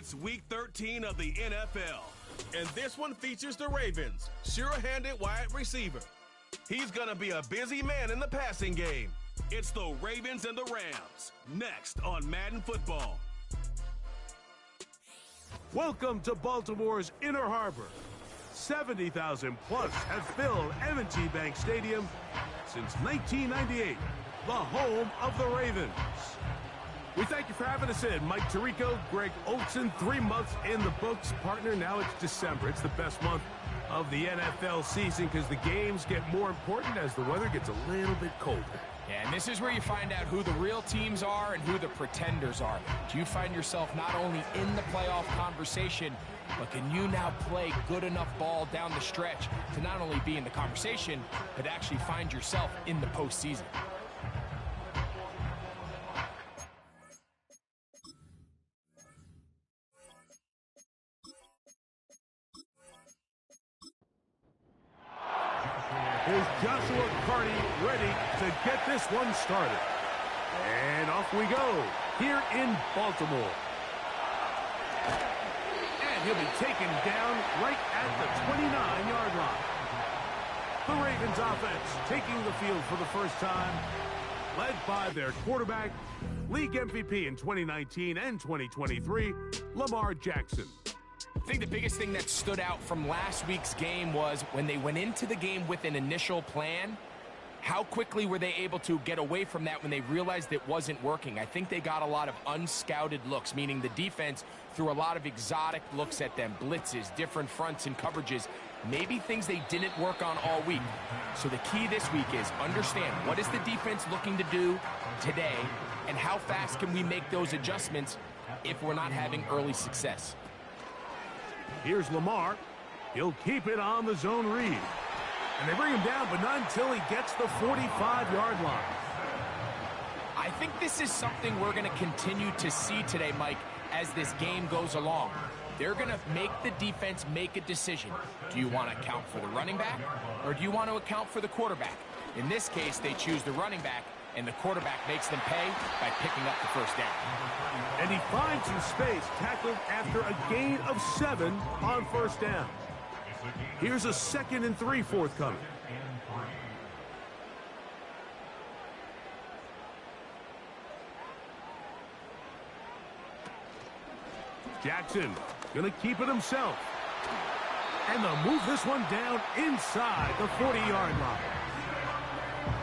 It's Week 13 of the NFL, and this one features the Ravens' sure-handed wide receiver. He's going to be a busy man in the passing game. It's the Ravens and the Rams, next on Madden Football. Welcome to Baltimore's Inner Harbor. 70,000 plus have filled M&T Bank Stadium since 1998, the home of the Ravens. We thank you for having us in. Mike Tirico, Greg Olson, 3 months in the books. Partner, now it's December. It's the best month of the NFL season because the games get more important as the weather gets a little bit colder. Yeah, and this is where you find out who the real teams are and who the pretenders are. Do you find yourself not only in the playoff conversation, but can you now play good enough ball down the stretch to not only be in the conversation, but actually find yourself in the postseason? Here's Joshua Carty ready to get this one started. And off we go here in Baltimore. And he'll be taken down right at the 29-yard line. The Ravens offense taking the field for the first time, led by their quarterback, league MVP in 2019 and 2023, Lamar Jackson. I think the biggest thing that stood out from last week's game was when they went into the game with an initial plan, how quickly were they able to get away from that when they realized it wasn't working? I think they got a lot of unscouted looks, meaning the defense threw a lot of exotic looks at them, blitzes, different fronts and coverages, maybe things they didn't work on all week. So the key this week is understand what is the defense looking to do today and how fast can we make those adjustments if we're not having early success. Here's Lamar. He'll keep it on the zone read. And they bring him down, but not until he gets the 45-yard line. I think this is something we're going to continue to see today, Mike, as this game goes along. They're going to make the defense make a decision. Do you want to account for the running back, or do you want to account for the quarterback? In this case, they choose the running back, and the quarterback makes them pay by picking up the first down. And he finds some space, tackled after a gain of 7 on first down. Here's a 2nd and 3 forthcoming. Jackson gonna keep it himself. And they'll move this one down inside the 40-yard line.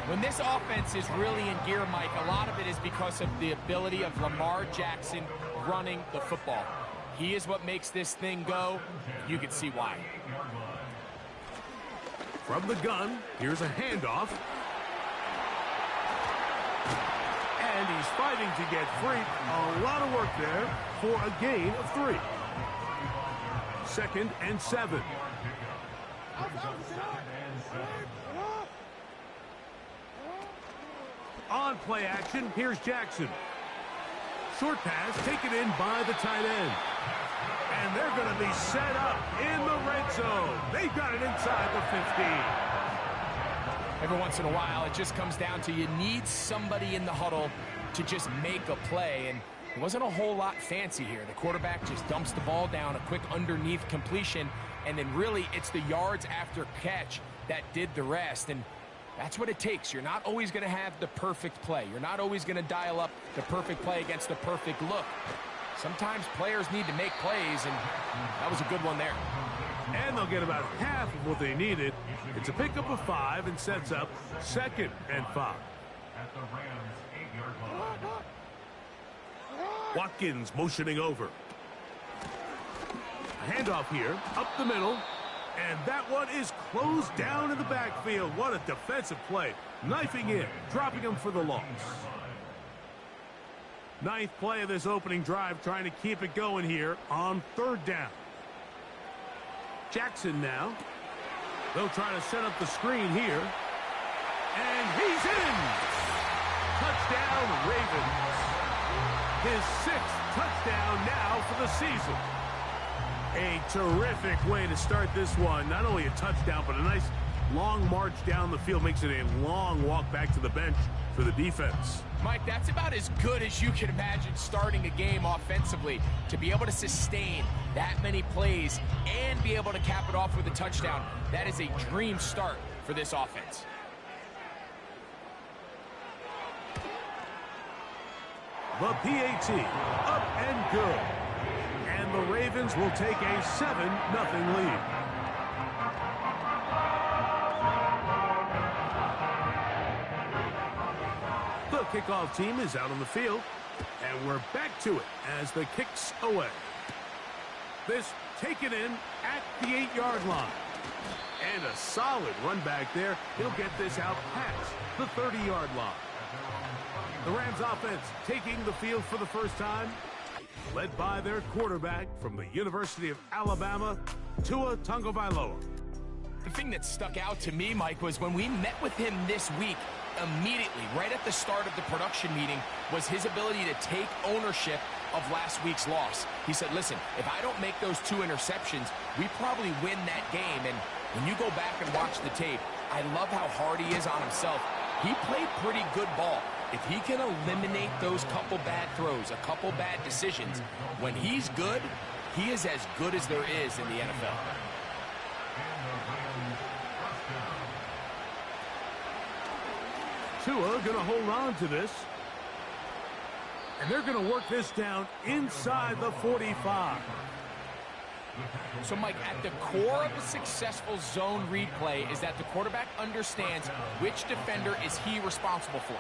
When this offense is really in gear, Mike, a lot of it is because of the ability of Lamar Jackson running the football. He is what makes this thing go. You can see why. From the gun, here's a handoff. And he's fighting to get free. A lot of work there for a gain of 3. 2nd and 7. On play action, here's Jackson. Short pass taken in by the tight end. And they're going to be set up in the red zone. They've got it inside the 15. Every once in a while, it just comes down to you need somebody in the huddle to just make a play. And it wasn't a whole lot fancy here. The quarterback just dumps the ball down, a quick underneath completion, and then really it's the yards after catch that did the rest. And that's what it takes. You're not always going to have the perfect play. You're not always going to dial up the perfect play against the perfect look. Sometimes players need to make plays, and that was a good one there. And they'll get about half of what they needed. It's a pickup of 5 and sets up 2nd and 5. Watkins motioning over. A handoff here, up the middle. And that one is closed down in the backfield. What a defensive play. Knifing in, dropping him for the loss. 9th play of this opening drive, trying to keep it going here on 3rd down. Jackson now. They'll try to set up the screen here. And he's in! Touchdown, Ravens. His 6th touchdown now for the season. A terrific way to start this one. Not only a touchdown, but a nice long march down the field makes it a long walk back to the bench for the defense. Mike, that's about as good as you can imagine starting a game offensively. To be able to sustain that many plays and be able to cap it off with a touchdown, that is a dream start for this offense. The PAT, up and good. And the Ravens will take a 7-0 lead. The kickoff team is out on the field, and we're back to it as the kick's away. This taken in at the 8-yard line. And a solid run back there. He'll get this out past the 30-yard line. The Rams offense taking the field for the first time, led by their quarterback from the University of Alabama, Tua Tagovailoa. The thing that stuck out to me, Mike, was when we met with him this week, immediately, right at the start of the production meeting, was his ability to take ownership of last week's loss. He said, listen, if I don't make those 2 interceptions, we probably win that game. And when you go back and watch the tape, I love how hard he is on himself. He played pretty good ball. If he can eliminate those couple bad throws, a couple bad decisions, when he's good, he is as good as there is in the NFL. Tua going to hold on to this. And they're going to work this down inside the 45. So, Mike, at the core of a successful zone read play is that the quarterback understands which defender is he responsible for.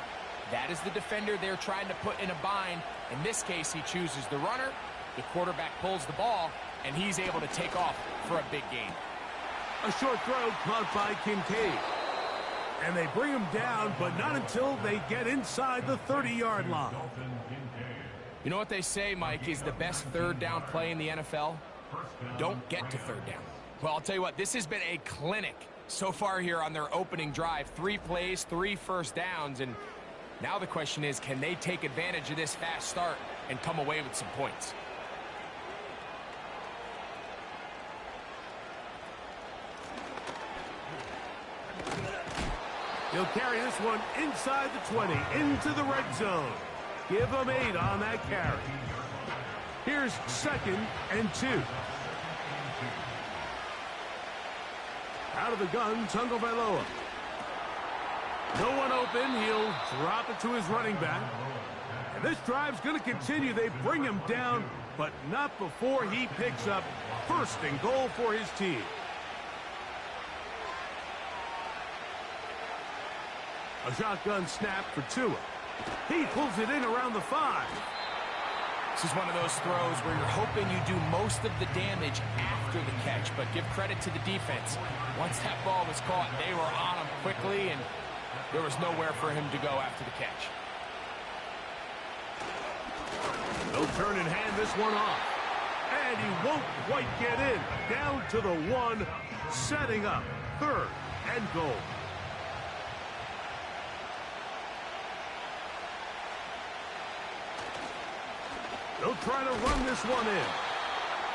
That is the defender they're trying to put in a bind. In this case, he chooses the runner. The quarterback pulls the ball, and he's able to take off for a big gain. A short throw caught by Kincaid. And they bring him down, but not until they get inside the 30-yard line. You know what they say, Mike, is the best third down play in the NFL? Don't get to third down. Well, I'll tell you what, this has been a clinic so far here on their opening drive. 3 plays, 3 first downs, and now the question is, can they take advantage of this fast start and come away with some points? He'll carry this one inside the 20, into the red zone. Give them 8 on that carry. Here's 2nd and 2. Out of the gun, Tagovailoa. No one open. He'll drop it to his running back. And this drive's going to continue. They bring him down, but not before he picks up 1st and goal for his team. A shotgun snap for Tua. He pulls it in around the 5. This is one of those throws where you're hoping you do most of the damage after the catch, but give credit to the defense. Once that ball was caught, they were on him quickly, and there was nowhere for him to go after the catch. They'll turn and hand this one off. And he won't quite get in. Down to the 1, setting up 3rd and goal. They'll try to run this one in.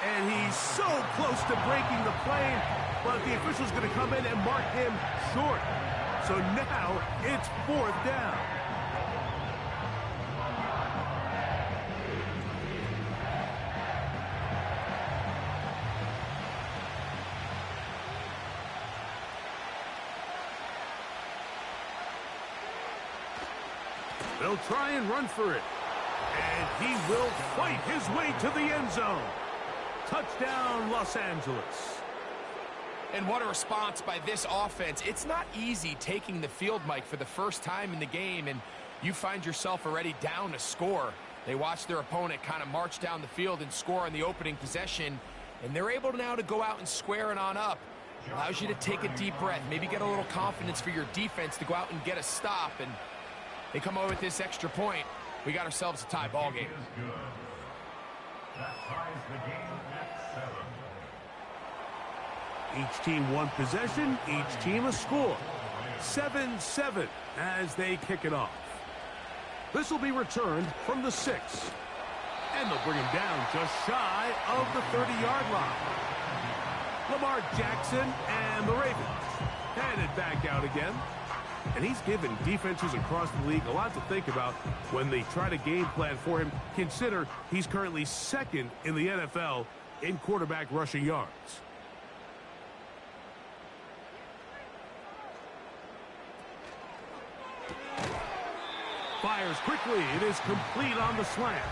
And he's so close to breaking the plane, but the official's going to come in and mark him short. So now it's 4th down. They'll try and run for it. And he will fight his way to the end zone. Touchdown, Los Angeles. And what a response by this offense. It's not easy taking the field, Mike, for the first time in the game, and you find yourself already down a score. They watch their opponent kind of march down the field and score on the opening possession, and they're able now to go out and square it on up. Allows you to take a deep breath, maybe get a little confidence for your defense to go out and get a stop, and they come over with this extra point. We got ourselves a tie ball game. That ties the game at 7. Each team 1 possession, each team a score. 7-7 as they kick it off. This will be returned from the 6. And they'll bring him down just shy of the 30-yard line. Lamar Jackson and the Ravens Headed back out again. And he's given defenses across the league a lot to think about when they try to game plan for him. Consider he's currently second in the NFL in quarterback rushing yards. Fires quickly. It is complete on the slant.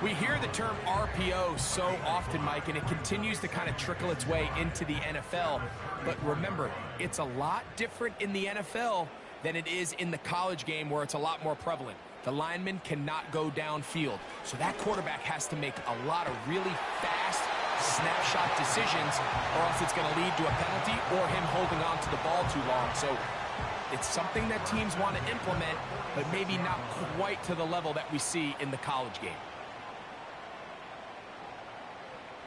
We hear the term RPO so often, Mike, and it continues to kind of trickle its way into the NFL. But remember, it's a lot different in the NFL than it is in the college game where it's a lot more prevalent. The lineman cannot go downfield. So that quarterback has to make a lot of really fast snapshot decisions, or else it's going to lead to a penalty or him holding on to the ball too long. So it's something that teams want to implement, but maybe not quite to the level that we see in the college game.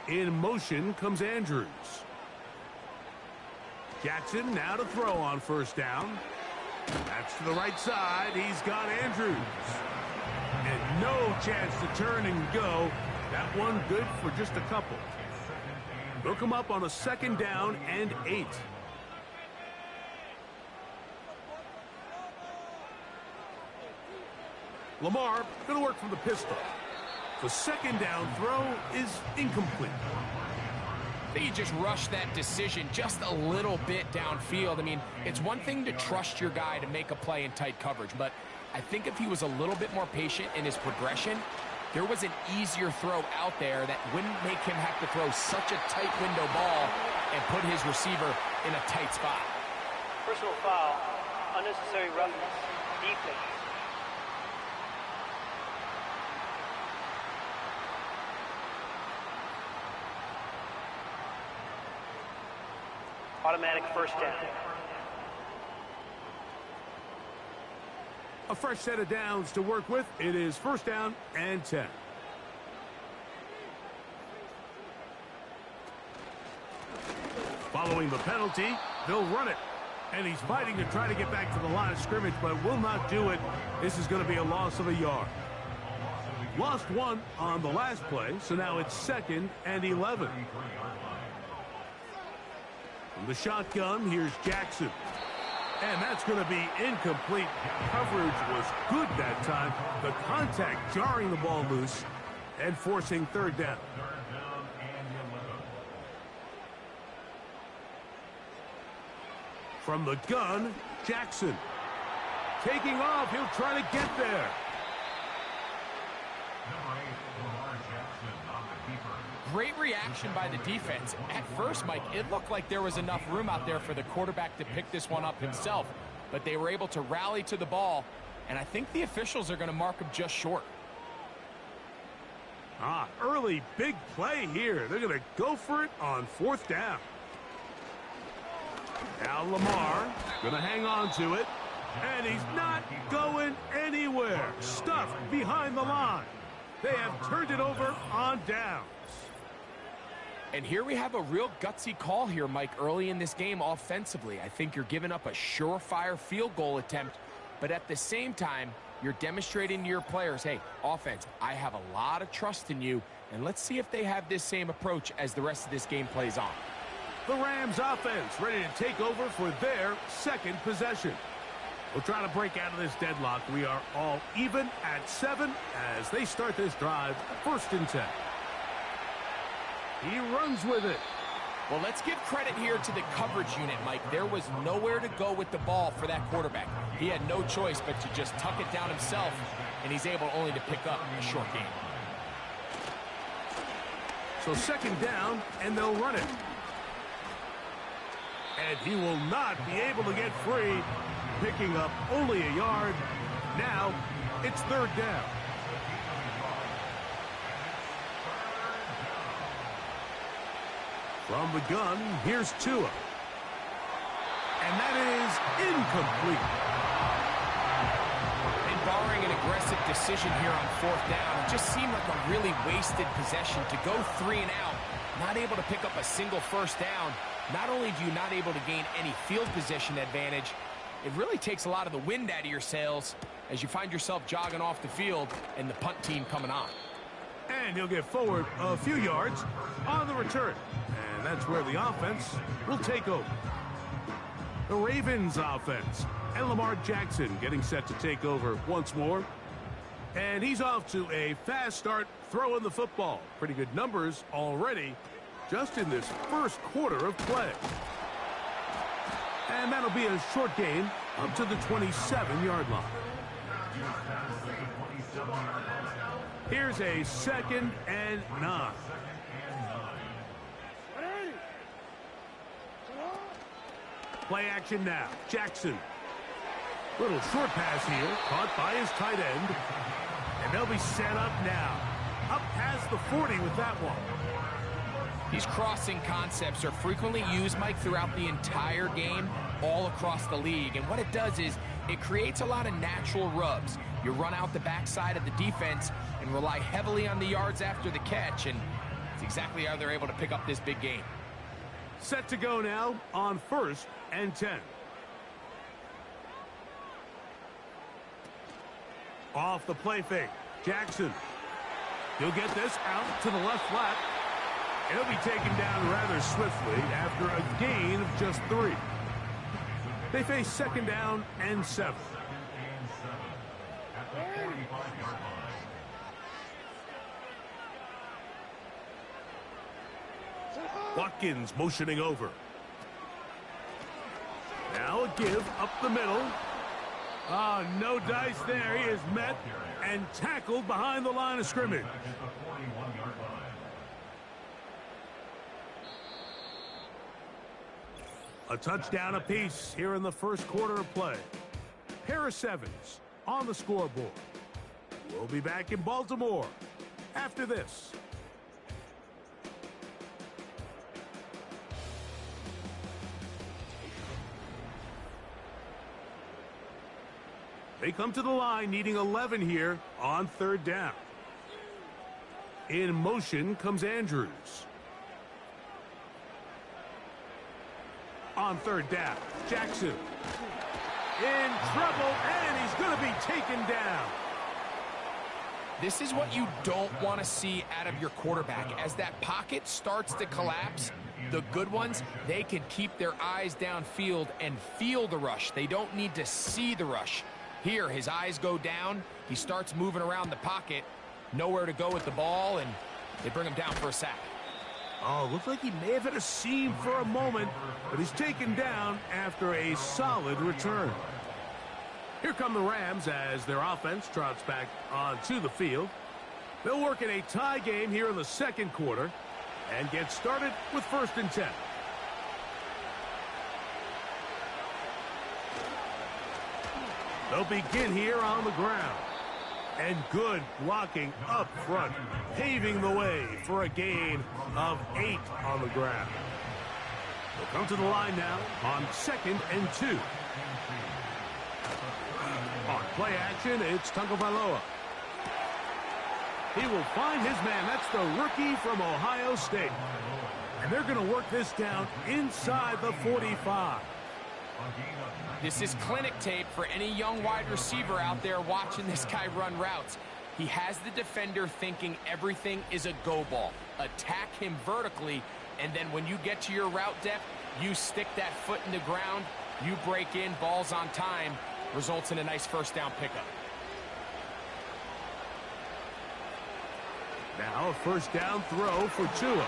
In motion comes Andrews. Jackson now to throw on first down. That's to the right side. He's got Andrews. And no chance to turn and go. That one good for just a couple. They'll come up on a 2nd down and 8. Lamar going to work from the pistol. The 2nd down throw is incomplete. I think you just rushed that decision just a little bit downfield. I mean, it's one thing to trust your guy to make a play in tight coverage, but I think if he was a little bit more patient in his progression, there was an easier throw out there that wouldn't make him have to throw such a tight window ball and put his receiver in a tight spot. Personal foul, unnecessary roughness, defense. Automatic first down. A fresh set of downs to work with. It is 1st down and 10. Following the penalty, they'll run it. And he's fighting to try to get back to the line of scrimmage, but will not do it. This is going to be a loss of a yard. Lost 1 on the last play, so now it's 2nd and 11. From the shotgun, here's Jackson. And that's going to be incomplete. Coverage was good that time. The contact jarring the ball loose and forcing 3rd down. From the gun, Jackson. Taking off, he'll try to get there. Great reaction by the defense. At first, Mike, it looked like there was enough room out there for the quarterback to pick this one up himself, but they were able to rally to the ball, and I think the officials are going to mark him just short. Early big play here. They're going to go for it on 4th down. Now Lamar going to hang on to it, and he's not going anywhere. Stuffed behind the line. They have turned it over on downs. And here we have a real gutsy call here, Mike, early in this game offensively. I think you're giving up a surefire field goal attempt, but at the same time, you're demonstrating to your players, hey, offense, I have a lot of trust in you, and let's see if they have this same approach as the rest of this game plays on. The Rams offense ready to take over for their 2nd possession. We'll try to break out of this deadlock. We are all even at 7 as they start this drive, 1st and 10. He runs with it. Well, let's give credit here to the coverage unit, Mike. There was nowhere to go with the ball for that quarterback. He had no choice but to just tuck it down himself, and he's able only to pick up a short gain. So 2nd down, and they'll run it. And he will not be able to get free, picking up only a yard. Now it's 3rd down. From the gun, here's Tua. And that is incomplete. And barring an aggressive decision here on 4th down, it just seemed like a really wasted possession to go 3 and out, not able to pick up a single 1st down. Not only do you not able to gain any field position advantage, it really takes a lot of the wind out of your sails as you find yourself jogging off the field and the punt team coming on. And he'll get forward a few yards on the return. And that's where the offense will take over. the Ravens offense. And Lamar Jackson getting set to take over once more. And he's off to a fast start throwing the football. Pretty good numbers already just in this first quarter of play. And that'll be a short gain up to the 27-yard line. Here's a 2nd and 9. Play action now. Jackson. Little short pass here, caught by his tight end. And they'll be set up now. Up past the 40 with that one. These crossing concepts are frequently used, Mike, throughout the entire game, all across the league. And what it does is it creates a lot of natural rubs. You run out the backside of the defense and rely heavily on the yards after the catch, and it's exactly how they're able to pick up this big game. Set to go now on 1st and 10. Off the play fake. Jackson. He'll get this out to the left flat. He'll be taken down rather swiftly after a gain of just 3. They face 2nd down and 7. Watkins motioning over. Now a give up the middle. Oh, no dice there. He is met and tackled behind the line of scrimmage. A touchdown apiece here in the first quarter of play. Pair of 7s on the scoreboard. We'll be back in Baltimore after this. They come to the line needing 11 here on 3rd down. In motion comes Andrews. On 3rd down, Jackson in trouble, and he's going to be taken down. This is what you don't want to see out of your quarterback. As that pocket starts to collapse, the good ones, they can keep their eyes downfield and feel the rush. They don't need to see the rush. Here, his eyes go down. He starts moving around the pocket. Nowhere to go with the ball, and they bring him down for a sack. Oh, looks like he may have hit a seam for a moment, but he's taken down after a solid return. Here come the Rams as their offense trots back onto the field. They'll work in a tie game here in the 2nd quarter and get started with 1st and 10. They'll begin here on the ground. And good blocking up front, paving the way for a gain of 8 on the ground. They'll come to the line now on 2nd and 2. On play action, it's Tagovailoa. He will find his man. That's the rookie from Ohio State. And they're going to work this down inside the 45. This is clinic tape for any young wide receiver out there watching this guy run routes. He has the defender thinking everything is a go ball. Attack him vertically, and then when you get to your route depth, you stick that foot in the ground, you break in, balls on time, results in a nice 1st down pickup. Now a 1st down throw for Tua.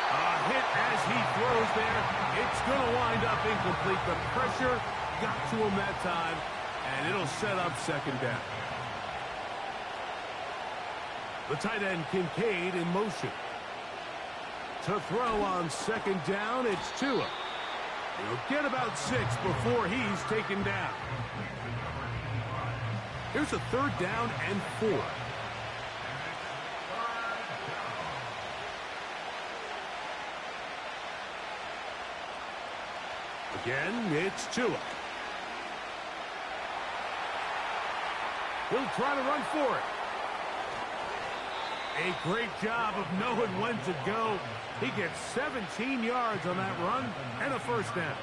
A hit as he throws there. It's going to wind up incomplete. The pressure got to him that time, and it'll set up 2nd down. The tight end Kincaid in motion. To throw on 2nd down, it's Tua. He'll get about 6 before he's taken down. Here's a 3rd down and 4. Again, it's Tua. He'll try to run for it. A great job of knowing when to go. He gets 17 yards on that run and a 1st down.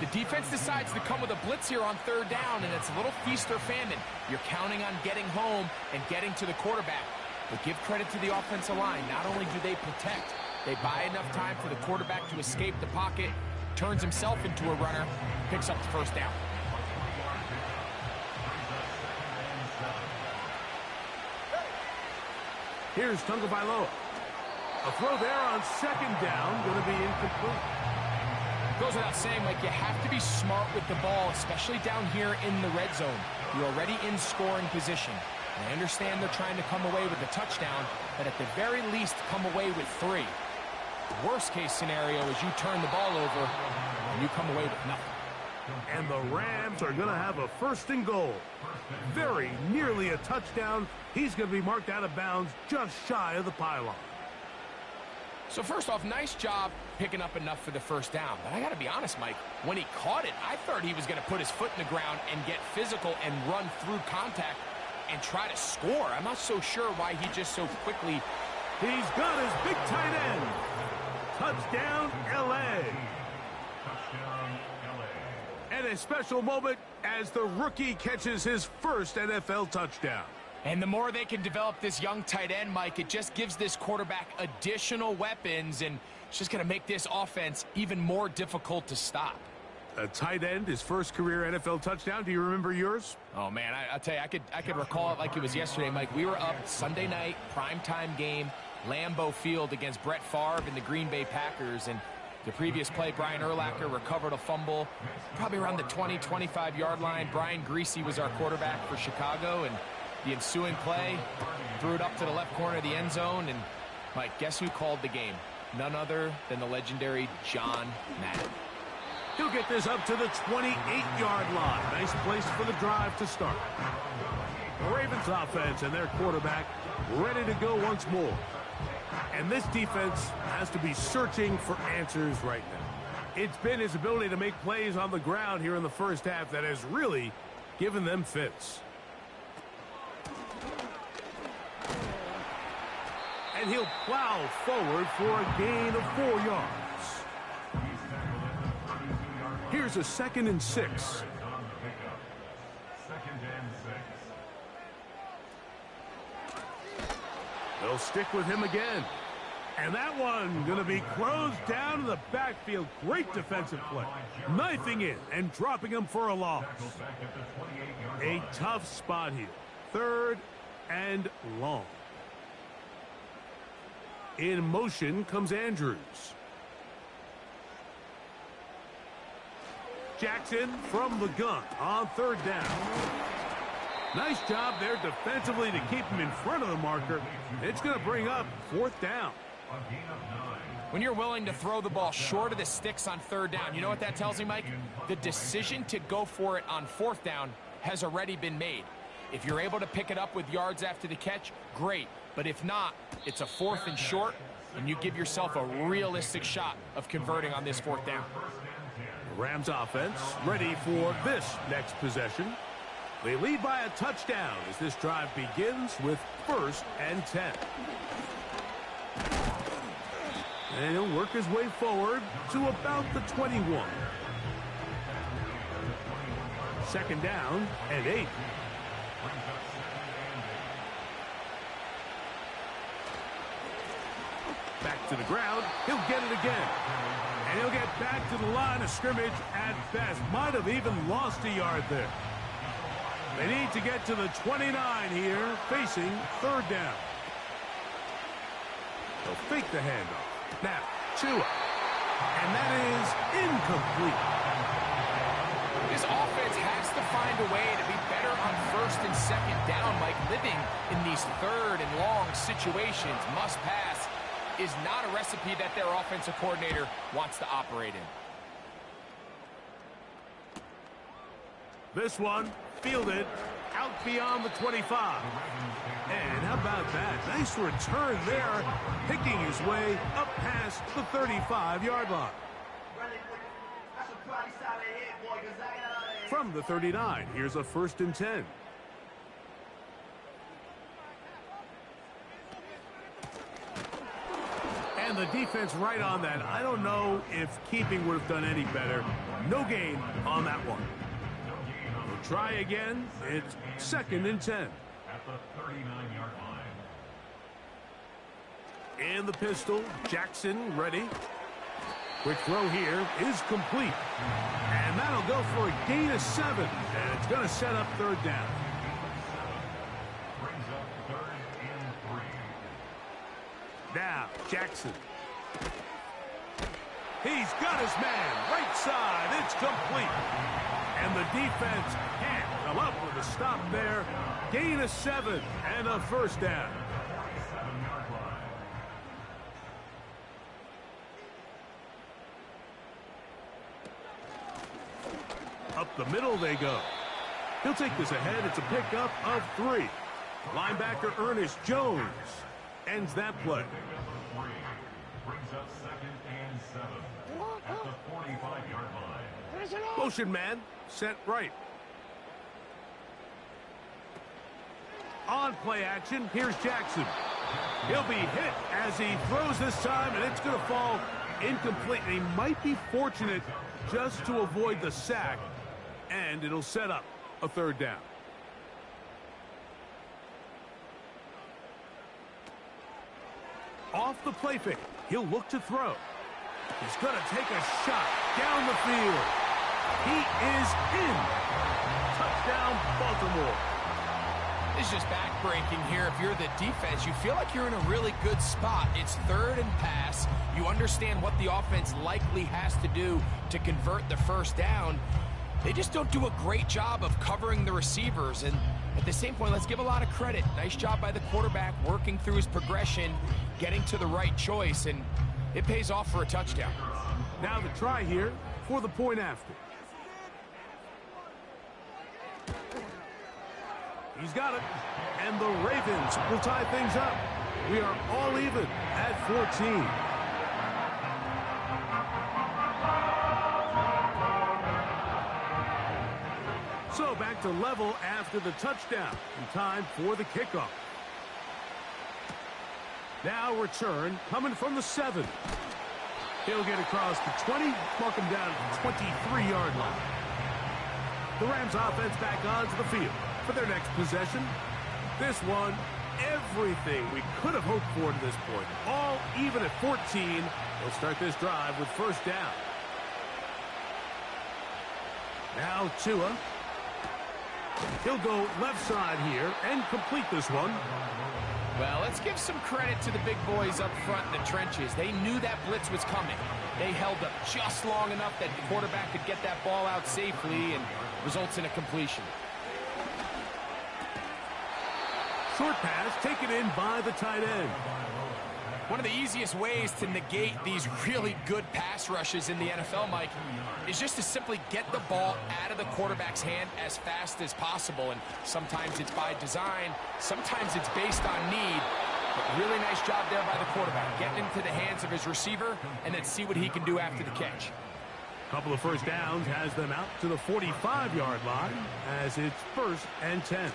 The defense decides to come with a blitz here on 3rd down, and it's a little feast or famine. You're counting on getting home and getting to the quarterback. But give credit to the offensive line. Not only do they protect, they buy enough time for the quarterback to escape the pocket, turns himself into a runner, picks up the first down. Here's Tagovailoa. A throw there on second down, going to be incomplete. Goes without saying, Mike, you have to be smart with the ball, especially down here in the red zone. You're already in scoring position. And I understand they're trying to come away with a touchdown, but at the very least, come away with 3. The worst case scenario is you turn the ball over and you come away with nothing. And the Rams are going to have a first and goal. Very nearly a touchdown. He's going to be marked out of bounds just shy of the pylon. So first off, nice job picking up enough for the first down. But I got to be honest, Mike, when he caught it, I thought he was going to put his foot in the ground and get physical and run through contact and try to score. I'm not so sure why he just so quickly... He's got his big tight end. Touchdown, L.A. And a special moment as the rookie catches his first NFL touchdown. And the more they can develop this young tight end, Mike, it just gives this quarterback additional weapons, and it's just going to make this offense even more difficult to stop. A tight end, his first career NFL touchdown. Do you remember yours? Oh, man, I'll tell you, I could recall it like it was yesterday, Mike. We were up Sunday night, primetime game, Lambeau Field against Brett Favre and the Green Bay Packers, and the previous play, Brian Urlacher recovered a fumble probably around the 20, 25-yard line. Brian Greasy was our quarterback for Chicago, and the ensuing play, threw it up to the left corner of the end zone, and, Mike, guess who called the game? None other than the legendary John Madden. He'll get this up to the 28-yard line. Nice place for the drive to start. The Ravens offense and their quarterback ready to go once more. And this defense has to be searching for answers right now. It's been his ability to make plays on the ground here in the first half that has really given them fits. And he'll plow forward for a gain of 4 yards. Here's a 2nd and 6. They'll stick with him again. And that one going to be closed down to the backfield. Great defensive play. Knifing in and dropping him for a loss. A tough spot here. 3rd and long. In motion comes Andrews. Jackson from the gun on 3rd down. Nice job there defensively to keep him in front of the marker. It's going to bring up 4th down. When you're willing to throw the ball short of the sticks on 3rd down, you know what that tells me, Mike? The decision to go for it on 4th down has already been made. If you're able to pick it up with yards after the catch, great. But if not, it's a 4th and short, and you give yourself a realistic shot of converting on this 4th down. The Rams offense ready for this next possession. They lead by a touchdown as this drive begins with 1st and 10. And he'll work his way forward to about the 21. 2nd down and 8. Back to the ground. He'll get it again. And he'll get back to the line of scrimmage at best. Might have even lost a yard there. They need to get to the 29 here, facing 3rd down. They'll fake the handoff. Now, Tua. And that is incomplete. This offense has to find a way to be better on 1st and 2nd down, Mike. Living in these 3rd and long situations, must pass, is not a recipe that their offensive coordinator wants to operate in. This one fielded out beyond the 25. And how about that? Nice return there, picking his way up past the 35-yard line. From the 39, here's a 1st and 10. And the defense right on that. I don't know if keeping would have done any better. No gain on that one. We'll try again. It's 2nd and 10. At the 39-yard line. In the pistol, Jackson ready. Quick throw here is complete. And that'll go for a gain of 7. And it's going to set up third down. Brings up 3rd and 3. Now, Jackson. He's got his man. Right side. It's complete. And the defense can't come up with a stop there. Gain of 7 and a first down. 7-yard line. Up the middle they go. He'll take this ahead. It's a pickup of 3. Linebacker Ernest Jones ends that play. Brings up 2nd and 7 at the 45-yard line. Motion man, set right. On play action, here's Jackson. He'll be hit as he throws this time, and it's going to fall incomplete. And he might be fortunate just to avoid the sack, and it'll set up a third down. Off the play fake, he'll look to throw. He's going to take a shot down the field. He is in. Touchdown, Baltimore. It's just backbreaking here. If you're the defense, you feel like you're in a really good spot. It's 3rd and pass. You understand what the offense likely has to do to convert the first down. They just don't do a great job of covering the receivers. And at the same point, let's give a lot of credit. Nice job by the quarterback working through his progression, getting to the right choice, and it pays off for a touchdown. Now the try here for the point after. He's got it. And the Ravens will tie things up. We are all even at 14. So back to level after the touchdown. And time for the kickoff. Now return coming from the 7. He'll get across the 20, mark him down at the 23-yard line. The Rams offense back onto the field for their next possession. This one, everything we could have hoped for to this point. All even at 14. They'll start this drive with first down. Now Tua. He'll go left side here and complete this one. Well, let's give some credit to the big boys up front in the trenches. They knew that blitz was coming. They held up just long enough that the quarterback could get that ball out safely and results in a completion. Short pass taken in by the tight end. One of the easiest ways to negate these really good pass rushes in the NFL, Mike, is just to simply get the ball out of the quarterback's hand as fast as possible. And sometimes it's by design, sometimes it's based on need. But really nice job there by the quarterback, getting into the hands of his receiver, and then see what he can do after the catch. Couple of first downs has them out to the 45-yard line as it's 1st and 10.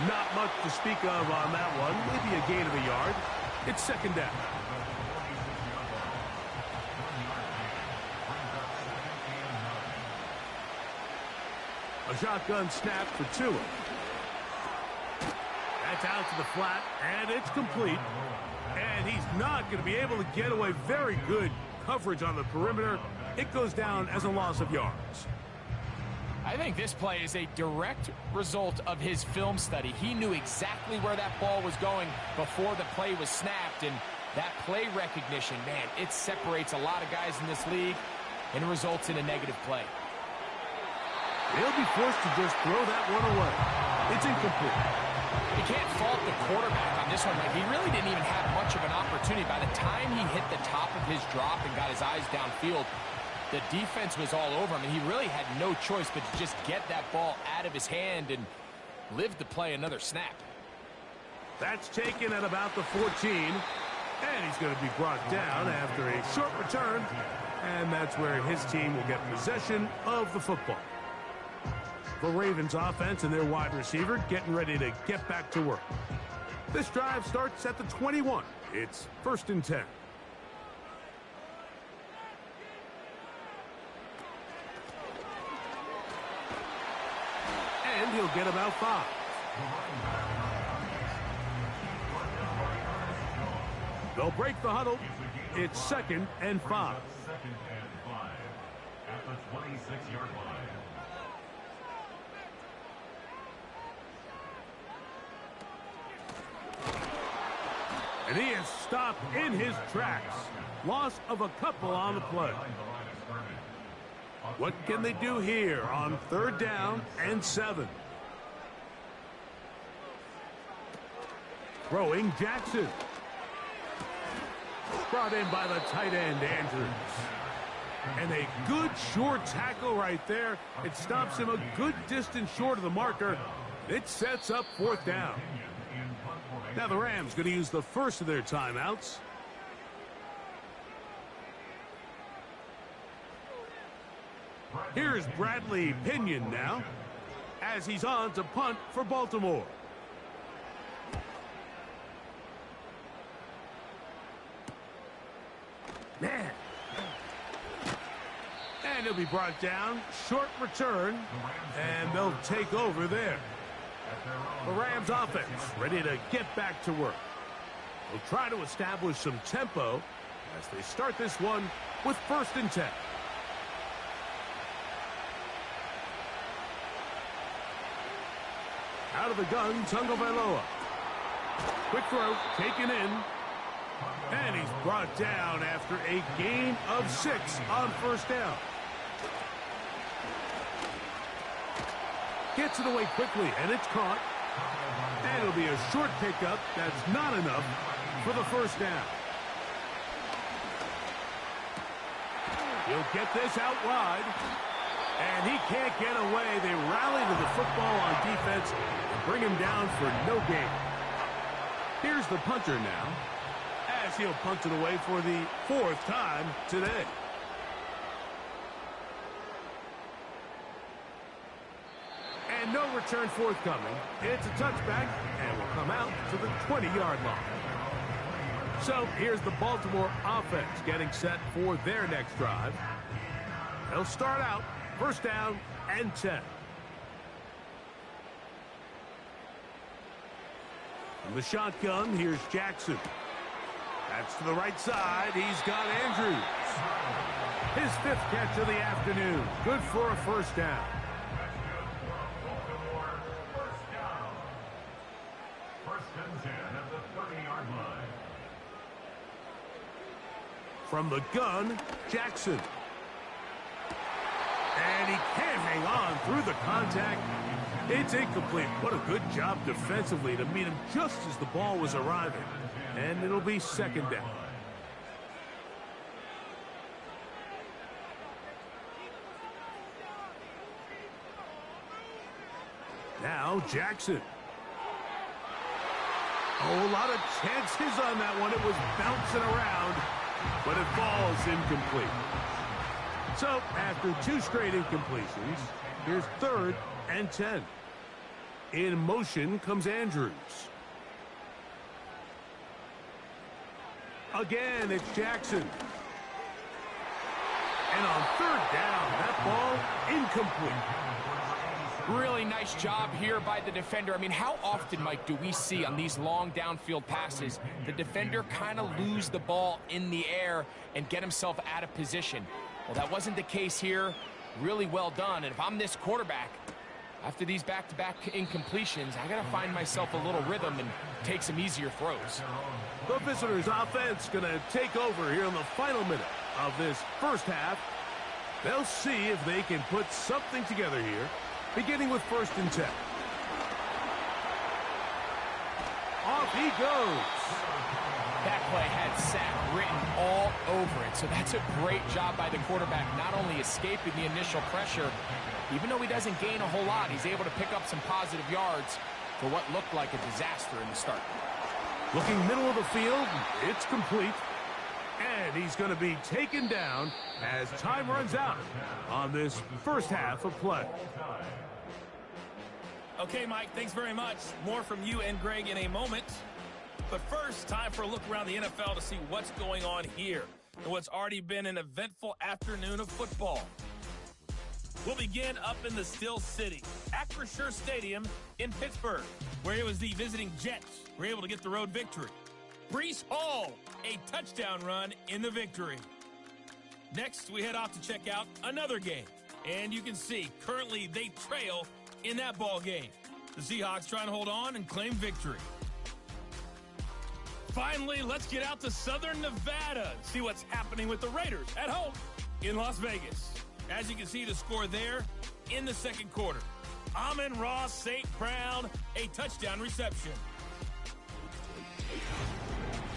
Not much to speak of on that one. Maybe a gain of a yard. It's 2nd down. A shotgun snap for Tua. That's out to the flat, and it's complete. And he's not going to be able to get away. Very good coverage on the perimeter. It goes down as a loss of yards. I think this play is a direct result of his film study. He knew exactly where that ball was going before the play was snapped, and that play recognition, man, it separates a lot of guys in this league and results in a negative play. They'll be forced to just throw that one away. It's incomplete. You can't fault the quarterback on this one. Like, he really didn't even have much of an opportunity. By the time he hit the top of his drop and got his eyes downfield, the defense was all over him, and he really had no choice but to just get that ball out of his hand and live to play another snap. That's taken at about the 14, and he's going to be brought down after a short return, and that's where his team will get possession of the football. The Ravens offense and their wide receiver getting ready to get back to work. This drive starts at the 21. It's 1st and 10. And he'll get about 5. They'll break the huddle. It's 2nd and 5. 2nd and 5 at the 26-yard line. And he is stopped in his tracks. Loss of a couple on the play. What can they do here on 3rd down and 7? Throwing Jackson. Brought in by the tight end, Andrews. And a good short tackle right there. It stops him a good distance short of the marker. It sets up 4th down. Now the Rams going to use the first of their timeouts. Here's Bradley Pinion now, as he's on to punt for Baltimore. Man. And he'll be brought down. Short return. And they'll take over there. The Rams offense ready to get back to work. They'll try to establish some tempo as they start this one with 1st and 10. Out of the gun, Tagovailoa. Quick throw, taken in. And he's brought down after a gain of 6 on 1st down. Gets it away quickly, and it's caught. And it'll be a short pickup. That's not enough for the 1st down. He'll get this out wide. And he can't get away. They rally to the football on defense and bring him down for no gain. Here's the punter now, as he'll punt it away for the 4th time today. And no return forthcoming. It's a touchback and will come out to the 20-yard line. So here's the Baltimore offense getting set for their next drive. They'll start out 1st down and 10. From the shotgun, here's Jackson. That's to the right side. He's got Andrews. His 5th catch of the afternoon. Good for a 1st down. From the gun, Jackson. And he can't hang on through the contact. It's incomplete. What a good job defensively to meet him just as the ball was arriving. And it'll be 2nd down. Now Jackson. Oh, a lot of chances on that one. It was bouncing around, but it falls incomplete. So, after 2 straight incompletions, here's 3rd and 10. In motion comes Andrews. Again, it's Jackson. And on 3rd down, that ball incomplete. Really nice job here by the defender. I mean, how often, Mike, do we see on these long downfield passes the defender kind of lose the ball in the air and get himself out of position? Well, that wasn't the case here. Really well done. And if I'm this quarterback, after these back-to-back incompletions, I got to find myself a little rhythm and take some easier throws. The visitors' offense going to take over here in the final minute of this 1st half. They'll see if they can put something together here, beginning with 1st and 10. Off he goes. That play had sack written all over it, so that's a great job by the quarterback, not only escaping the initial pressure, even though he doesn't gain a whole lot, he's able to pick up some positive yards for what looked like a disaster in the start. Looking middle of the field, it's complete. And he's going to be taken down as time runs out on this 1st half of play. Okay, Mike, thanks very much. More from you and Greg in a moment. But first, time for a look around the NFL to see what's going on here and what's already been an eventful afternoon of football. We'll begin up in the Steel City, Acrisure Stadium in Pittsburgh, where it was the visiting Jets were able to get the road victory. Brees Hall, a touchdown run in the victory. Next, we head off to check out another game. And you can see, currently they trail in that ball game. The Seahawks trying to hold on and claim victory. Finally, let's get out to Southern Nevada and see what's happening with the Raiders at home in Las Vegas. As you can see, the score there in the second quarter. Amon-Ra St. Brown, a touchdown reception.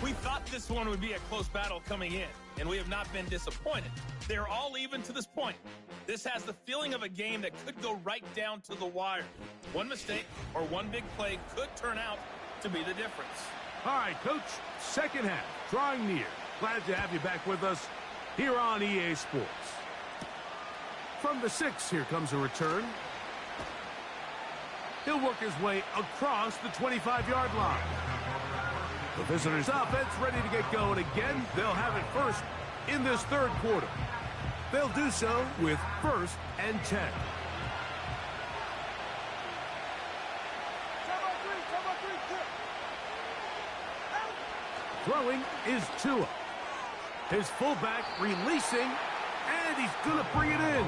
We thought this one would be a close battle coming in, and we have not been disappointed. They're all even to this point. This has the feeling of a game that could go right down to the wire. One mistake or one big play could turn out to be the difference. All right, Coach, second half, drawing near. Glad to have you back with us here on EA Sports. From the 6, here comes a return. He'll work his way across the 25-yard line. The visitors' offense ready to get going again. They'll have it first in this third quarter. They'll do so with 1st and 10. Throwing is Tua. His fullback releasing, and he's going to bring it in.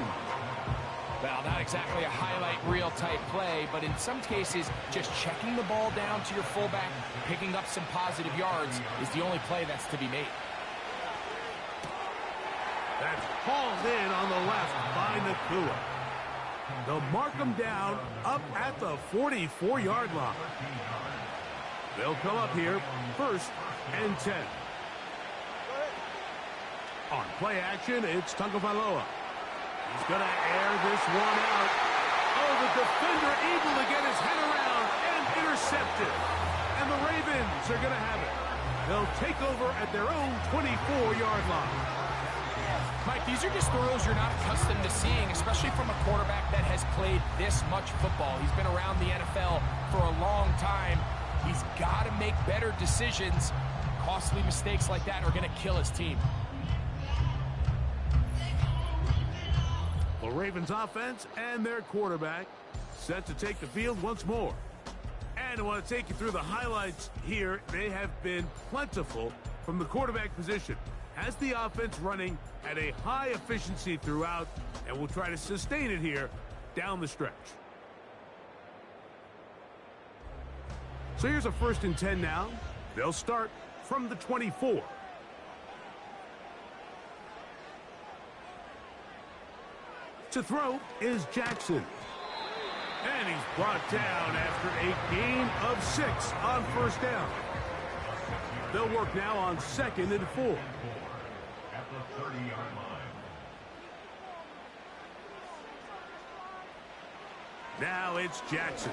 Well, not exactly a highlight reel type play, but in some cases, just checking the ball down to your fullback, picking up some positive yards is the only play that's to be made. That's hauled in on the left by Nakua. They'll mark him down up at the 44-yard line. They'll come up here 1st and 10. On play action, it's Tagovailoa. He's going to air this one out. Oh, the defender able to get his head around and intercept it. And the Ravens are going to have it. They'll take over at their own 24-yard line. Mike, these are just throws you're not accustomed to seeing, especially from a quarterback that has played this much football. He's been around the NFL for a long time. He's got to make better decisions. Costly mistakes like that are going to kill his team. The Ravens offense and their quarterback set to take the field once more. And I want to take you through the highlights here. They have been plentiful from the quarterback position. Has the offense running at a high efficiency throughout, and we'll try to sustain it here down the stretch. So here's a 1st and 10 now. They'll start from the 24. To throw is Jackson. And he's brought down after a gain of 6 on 1st down. They'll work now on 2nd and 4. At the 30-yard line. Now it's Jackson.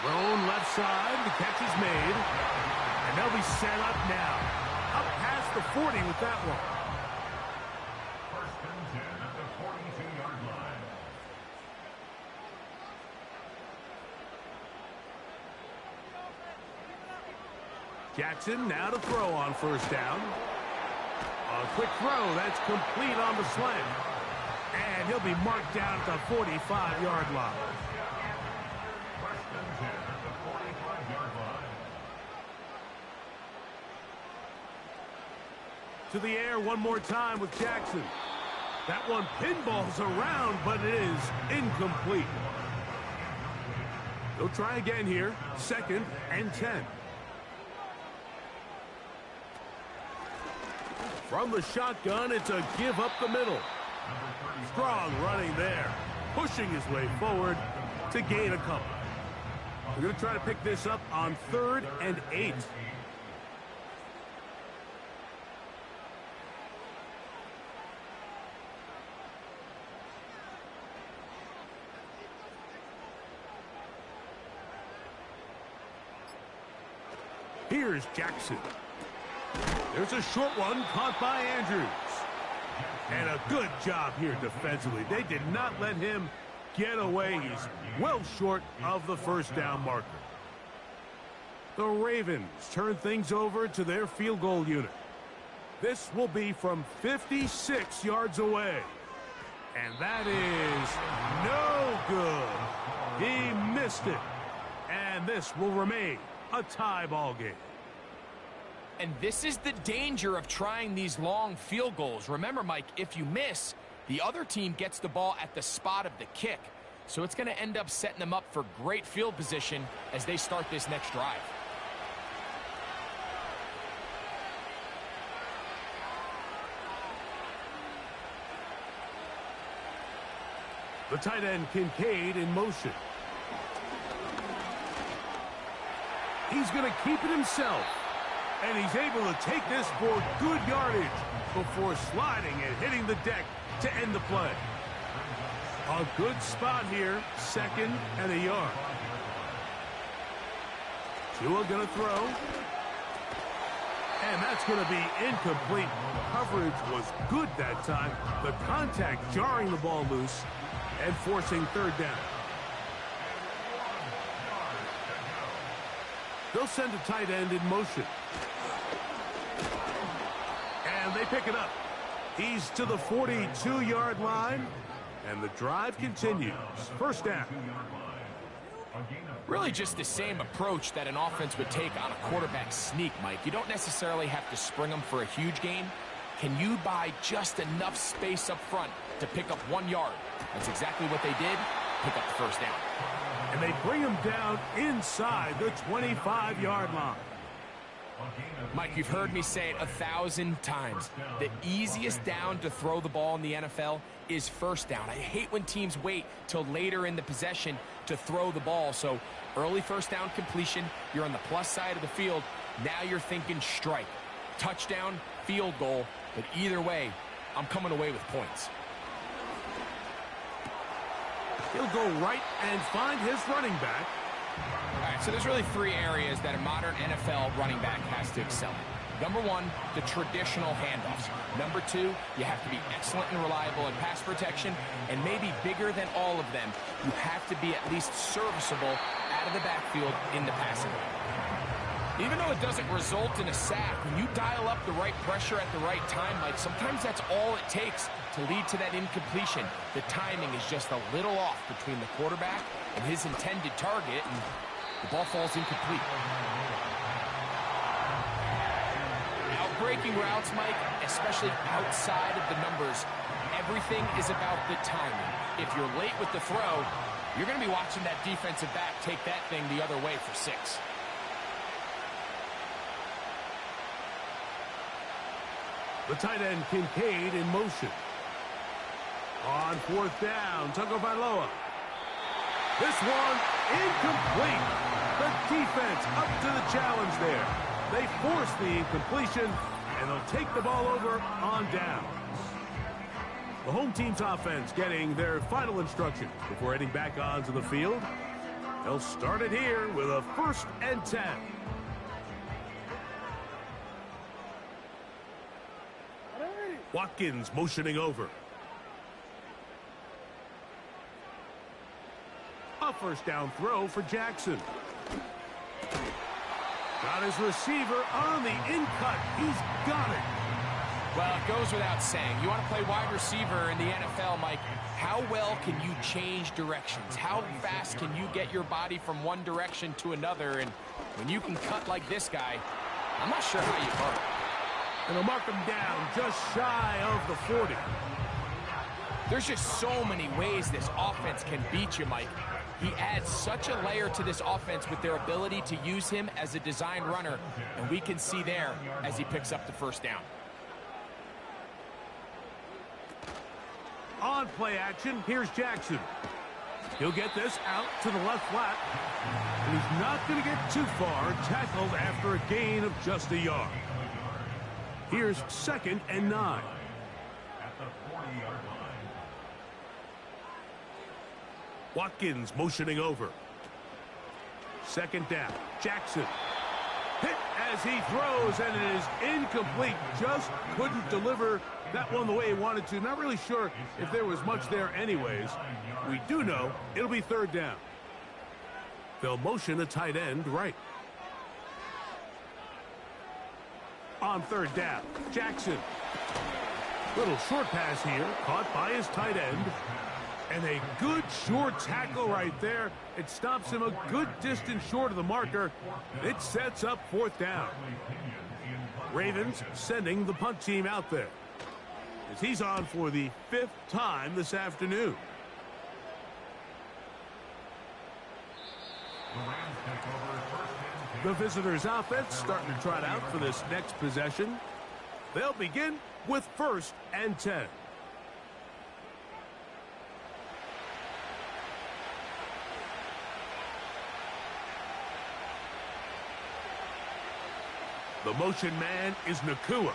Thrown left side, the catch is made. And they'll be set up now. Up past the 40 with that one. 1st and 10 at the 42-yard line. Jackson now to throw on 1st down. A quick throw, that's complete on the slant. And he'll be marked down at the 45-yard line. 1st and 10 at the 45-yard line. To the air one more time with Jackson. That one pinballs around, but it is incomplete. They'll try again here, 2nd and 10. From the shotgun, it's a give up the middle. Strong running there, pushing his way forward to gain a couple. We're going to try to pick this up on 3rd and 8. Here's Jackson. There's a short one caught by Andrews. And a good job here defensively. They did not let him get away. He's well short of the 1st down marker. The Ravens turn things over to their field goal unit. This will be from 56 yards away. And that is no good. He missed it. And this will remain a tie ball game. And this is the danger of trying these long field goals. Remember, Mike, if you miss, the other team gets the ball at the spot of the kick. So it's going to end up setting them up for great field position as they start this next drive. The tight end, Kincaid, in motion. He's going to keep it himself. And he's able to take this for good yardage before sliding and hitting the deck to end the play. A good spot here, 2nd and a yard. Tua going to throw. And that's going to be incomplete. Coverage was good that time. The contact jarring the ball loose and forcing 3rd down. They'll send a tight end in motion. And they pick it up. He's to the 42-yard line. And the drive continues. 1st down. Really just the same approach that an offense would take on a quarterback sneak, Mike. You don't necessarily have to spring them for a huge gain. Can you buy just enough space up front to pick up 1 yard? That's exactly what they did. Pick up the 1st down. And they bring him down inside the 25-yard line. Mike, you've heard me say it 1,000 times. The easiest down to throw the ball in the NFL is 1st down. I hate when teams wait till later in the possession to throw the ball. So early 1st down completion, you're on the plus side of the field. Now you're thinking strike, touchdown, field goal. But either way, I'm coming away with points. He'll go right and find his running back. All right, so there's really 3 areas that a modern NFL running back has to excel in. Number 1, the traditional handoffs. Number 2, you have to be excellent and reliable in pass protection. And maybe bigger than all of them, you have to be at least serviceable out of the backfield in the passing game. Even though it doesn't result in a sack, when you dial up the right pressure at the right time, like sometimes that's all it takes to lead to that incompletion. The timing is just a little off between the quarterback and his intended target, and the ball falls incomplete. Out-breaking routes, Mike, especially outside of the numbers, everything is about the timing. If you're late with the throw, you're going to be watching that defensive back take that thing the other way for 6. The tight end, Kincaid, in motion. On 4th down, Tagovailoa. This one incomplete. The defense up to the challenge there. They force the incompletion, and they'll take the ball over on downs. The home team's offense getting their final instructions before heading back onto the field. They'll start it here with a 1st and 10. Watkins motioning over. A 1st down throw for Jackson. Got his receiver on the in-cut. He's got it. Well, it goes without saying. You want to play wide receiver in the NFL, Mike. How well can you change directions? How fast can you get your body from one direction to another? And when you can cut like this guy, I'm not sure how you guard. And they'll mark him down just shy of the 40. There's just so many ways this offense can beat you, Mike. He adds such a layer to this offense with their ability to use him as a design runner, and we can see there as he picks up the 1st down. On play action, here's Jackson. He'll get this out to the left flat, and he's not going to get too far, tackled after a gain of just a yard. Here's 2nd and 9. At the 40-yard line. Watkins motioning over. 2nd down. Jackson. Hit as he throws, and it is incomplete. Just couldn't deliver that one the way he wanted to. Not really sure if there was much there anyways. We do know it'll be 3rd down. They'll motion a tight end right. On 3rd down, Jackson. Little short pass here, caught by his tight end. And a good short tackle right there. It stops him a good distance short of the marker. It sets up 4th down. Ravens sending the punt team out there, as he's on for the 5th time this afternoon. The visitors' offense starting to trot out for this next possession. They'll begin with 1st and 10. The motion man is Nakua.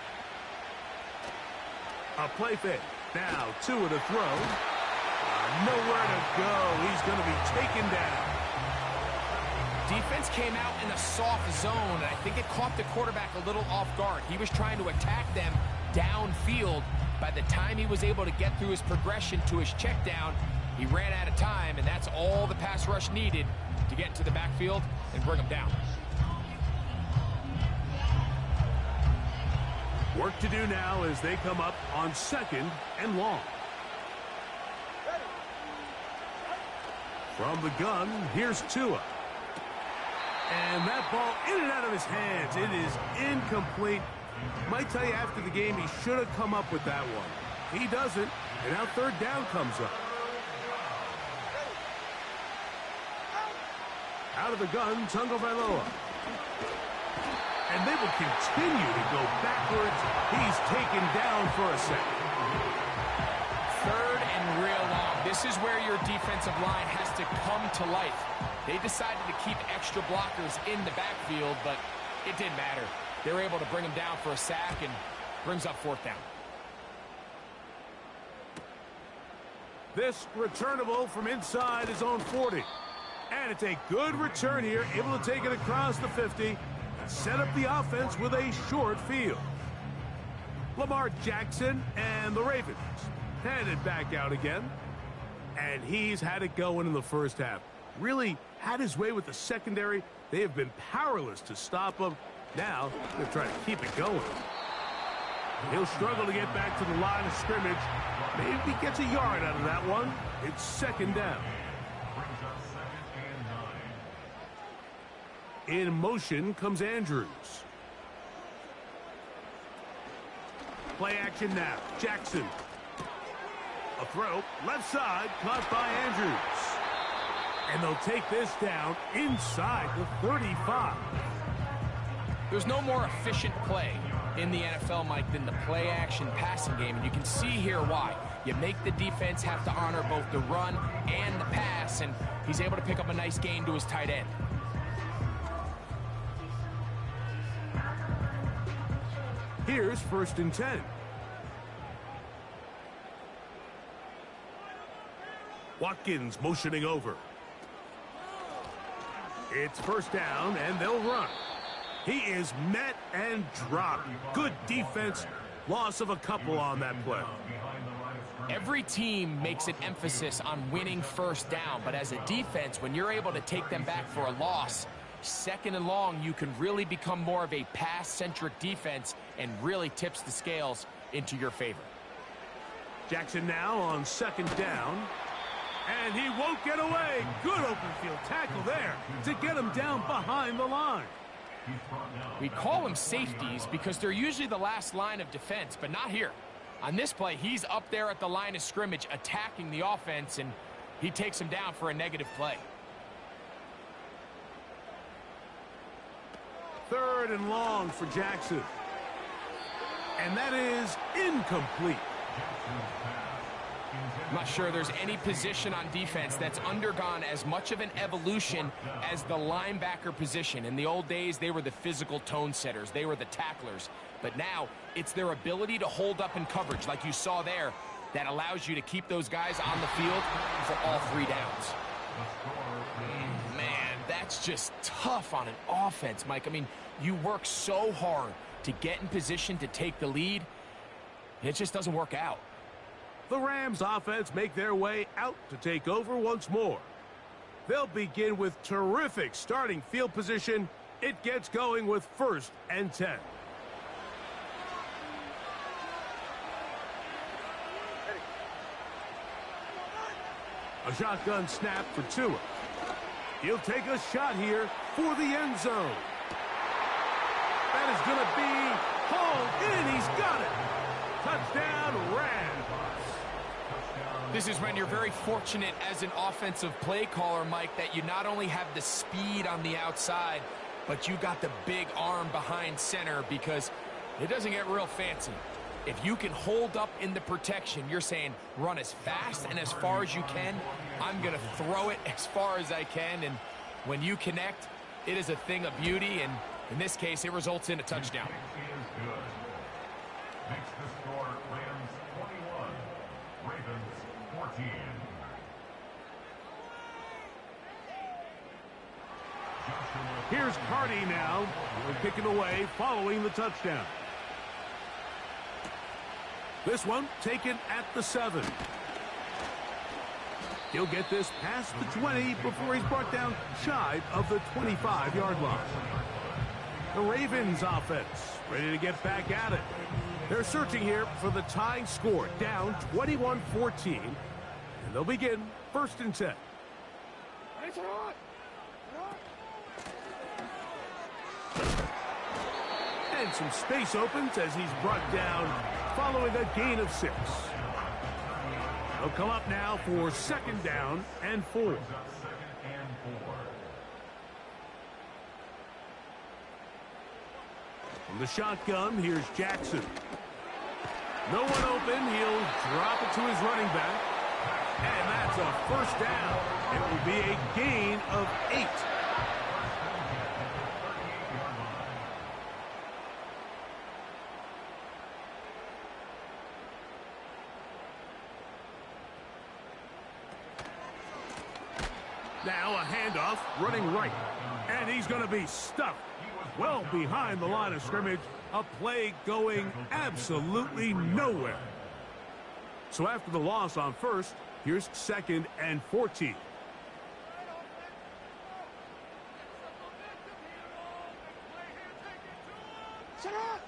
A play fake. Now Tua to throw. Nowhere to go. He's going to be taken down. Defense came out in a soft zone, and I think it caught the quarterback a little off guard. He was trying to attack them downfield. By the time he was able to get through his progression to his check down, he ran out of time, and that's all the pass rush needed to get into the backfield and bring him down. Work to do now as they come up on 2nd and long. From the gun, here's Tua. And that ball in and out of his hands. It is incomplete. Might tell you after the game he should have come up with that one. He doesn't, and now 3rd down comes up. Out of the gun, Tagovailoa. And they will continue to go backwards. He's taken down for a second. 3rd and real long. This is where your defensive line has to come to life. They decided to keep extra blockers in the backfield, but it didn't matter. They were able to bring him down for a sack and brings up 4th down. This returnable from inside his own 40. And it's a good return here, able to take it across the 50 and set up the offense with a short field. Lamar Jackson and the Ravens headed back out again. And he's had it going in the first half. Really had his way with the secondary. They have been powerless to stop him. Now they're trying to keep it going. He'll struggle to get back to the line of scrimmage. Maybe he gets a yard out of that one. It's 2nd down. In motion comes Andrews. Play action now. Jackson. A throw, left side, caught by Andrews. And they'll take this down inside the 35. There's no more efficient play in the NFL, Mike, than the play-action passing game. And you can see here why. You make the defense have to honor both the run and the pass, and he's able to pick up a nice gain to his tight end. Here's 1st and 10. Watkins motioning over. It's 1st down, and they'll run. He is met and dropped. Good defense. Loss of a couple on that play. Every team makes an emphasis on winning 1st down, but as a defense, when you're able to take them back for a loss, 2nd and long, you can really become more of a pass-centric defense and really tips the scales into your favor. Jackson now on 2nd down. And he won't get away. Good open field tackle there to get him down behind the line. We call them safeties because they're usually the last line of defense, but not here. On this play, he's up there at the line of scrimmage attacking the offense, and he takes him down for a negative play. 3rd and long for Jackson. And that is incomplete. I'm not sure there's any position on defense that's undergone as much of an evolution as the linebacker position. In the old days, they were the physical tone setters. They were the tacklers. But now, it's their ability to hold up in coverage, like you saw there, that allows you to keep those guys on the field for all 3 downs. Man, that's just tough on an offense, Mike. I mean, you work so hard to get in position to take the lead. It just doesn't work out. The Rams offense make their way out to take over once more. They'll begin with terrific starting field position. It gets going with 1st and 10. A shotgun snap for Tua. He'll take a shot here for the end zone. That is going to be Pulled in, he's got it. Touchdown, Rams. This is when you're very fortunate as an offensive play caller, Mike, that you not only have the speed on the outside, but you got the big arm behind center, because it doesn't get real fancy. If you can hold up in the protection, you're saying run as fast and as far as you can. I'm going to throw it as far as I can, and when you connect, it is a thing of beauty, and in this case, it results in a touchdown. Makes the score Rams 21, Ravens 14. Here's Cardi now. He'll kick it away following the touchdown. This one taken at the 7. He'll get this past the 20 before he's brought down shy of the 25-yard line. The Ravens offense ready to get back at it. They're searching here for the tying score, down 21-14. And they'll begin 1st and 10. And some space opens as he's brought down following a gain of 6. They'll come up now for 2nd down and 4. From the shotgun, here's Jackson. No one open. He'll drop it to his running back. And that's a 1st down. It will be a gain of 8. Now a handoff, running right. And he's going to be stuffed well behind the line of scrimmage. A play going absolutely nowhere. So after the loss on 1st, here's 2nd and 14.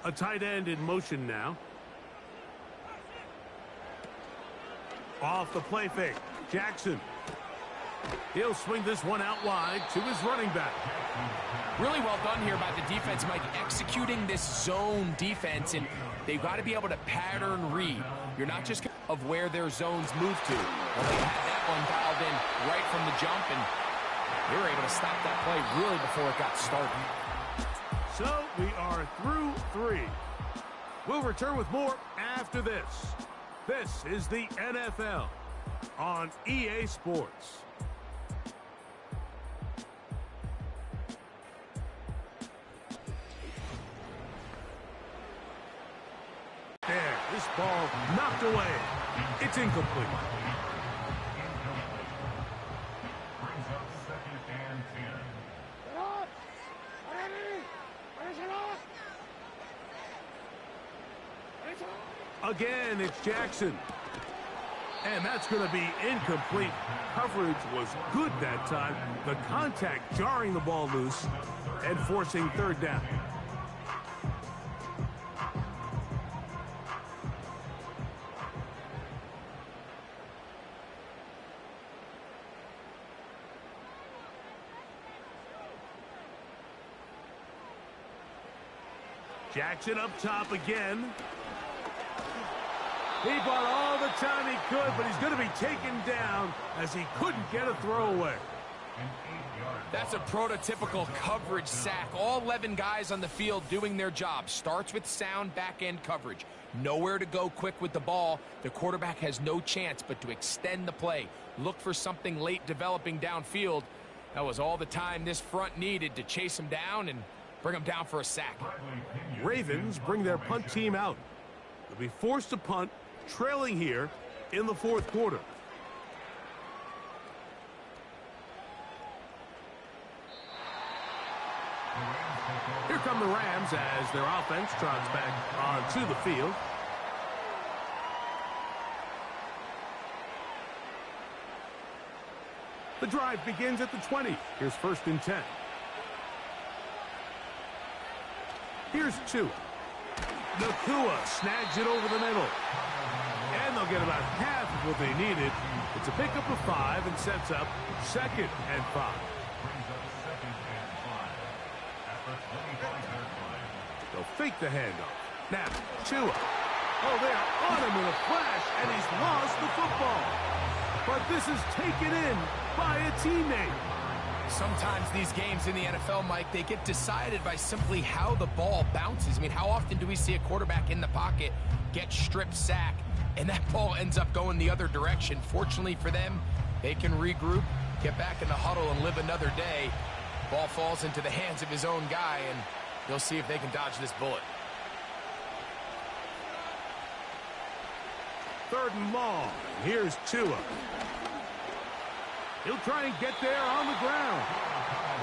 A tight end in motion now. Off the play fake, Jackson. He'll swing this one out wide to his running back. Really well done here by the defense, Mike, executing this zone defense, and they've got to be able to pattern read. You're not just of where their zones move to. Well, they had that one dialed in right from the jump, and they were able to stop that play really before it got started. So we are through 3. We'll return with more after this. This is the NFL on EA Sports. There, this ball knocked away. It's incomplete. Brings up 2nd and 10. Again, it's Jackson. And that's going to be incomplete. Coverage was good that time. The contact jarring the ball loose and forcing 3rd down. Jackson up top again. He bought all the time he could, but he's going to be taken down as he couldn't get a throwaway. That's a prototypical coverage sack. All 11 guys on the field doing their job. Starts with sound back-end coverage. Nowhere to go quick with the ball. The quarterback has no chance but to extend the play. Look for something late developing downfield. That was all the time this front needed to chase him down and bring him down for a sack. Ravens bring their punt team out. They'll be forced to punt, trailing here in the 4th quarter. Here come the Rams as their offense trots back onto the field. The drive begins at the 20. Here's 1st and 10. Here's 2. Nakua snags it over the middle. And they'll get about half of what they needed. It's a pickup of 5 and sets up 2nd and 5. They'll fake the handoff. Now, Tua. Oh, they're on him in a flash, and he's lost the football. But this is taken in by a teammate. Sometimes these games in the NFL, Mike, they get decided by simply how the ball bounces. I mean, how often do we see a quarterback in the pocket get strip sack, and that ball ends up going the other direction? Fortunately for them, they can regroup, get back in the huddle, and live another day. Ball falls into the hands of his own guy, and they'll see if they can dodge this bullet. 3rd and long. Here's Tua. He'll try and get there on the ground.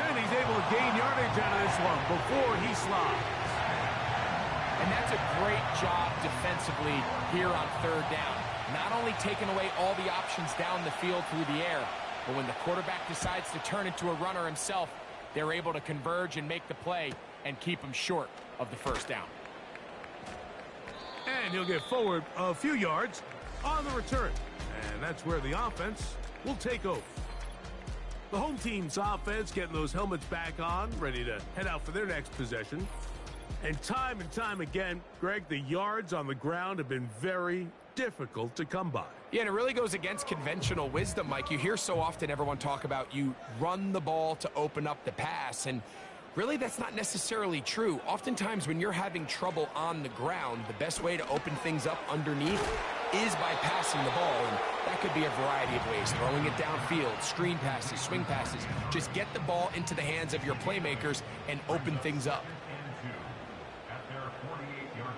And he's able to gain yardage out of this one before he slides. And that's a great job defensively here on 3rd down. Not only taking away all the options down the field through the air, but when the quarterback decides to turn into a runner himself, they're able to converge and make the play and keep him short of the 1st down. And he'll get forward a few yards on the return. And that's where the offense will take over. The home team's offense getting those helmets back on, ready to head out for their next possession. And time again, Greg, the yards on the ground have been very difficult to come by. Yeah, and it really goes against conventional wisdom, Mike. You hear so often everyone talk about you run the ball to open up the pass, and really that's not necessarily true. Oftentimes when you're having trouble on the ground, the best way to open things up underneath is by passing the ball, and that could be a variety of ways. Throwing it downfield, screen passes, swing passes. Just get the ball into the hands of your playmakers and open things up. At their 48-yard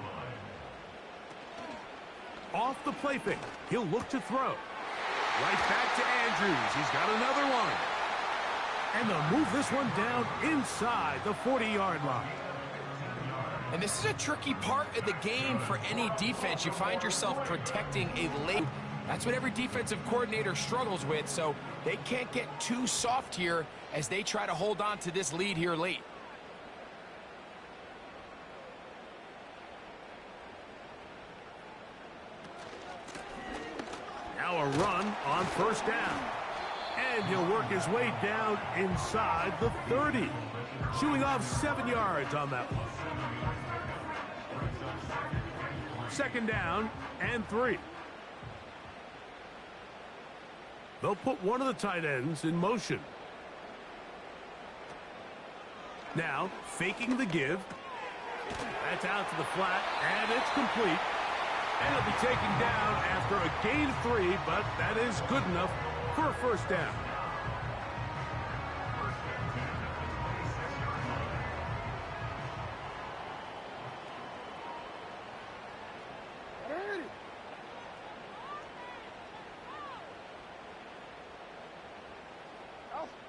line. Off the play fake, he'll look to throw. Right back to Andrews. He's got another one. And they'll move this one down inside the 40-yard line. And this is a tricky part of the game for any defense. You find yourself protecting a late. That's what every defensive coordinator struggles with, so they can't get too soft here as they try to hold on to this lead here late. Now a run on 1st down. And he'll work his way down inside the 30. Shooing off 7 yards on that one. 2nd down and 3. They'll put one of the tight ends in motion. Now, faking the give. That's out to the flat, and it's complete. And it'll be taken down after a gain of 3, but that is good enough for a 1st down.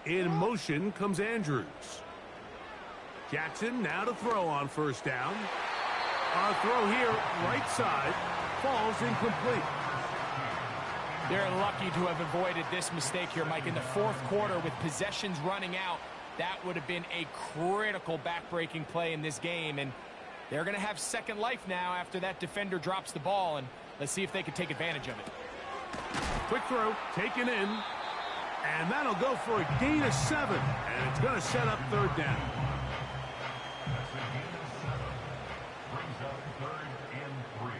In motion comes Andrews. Jackson now to throw on 1st down. Our throw here, right side, falls incomplete. They're lucky to have avoided this mistake here, Mike. In the 4th quarter, with possessions running out, that would have been a critical back-breaking play in this game. And they're going to have second life now after that defender drops the ball. And let's see if they can take advantage of it. Quick throw, taken in. And that'll go for a gain of 7. And it's going to set up 3rd down. That's a gain of 7. Brings up 3rd and 3.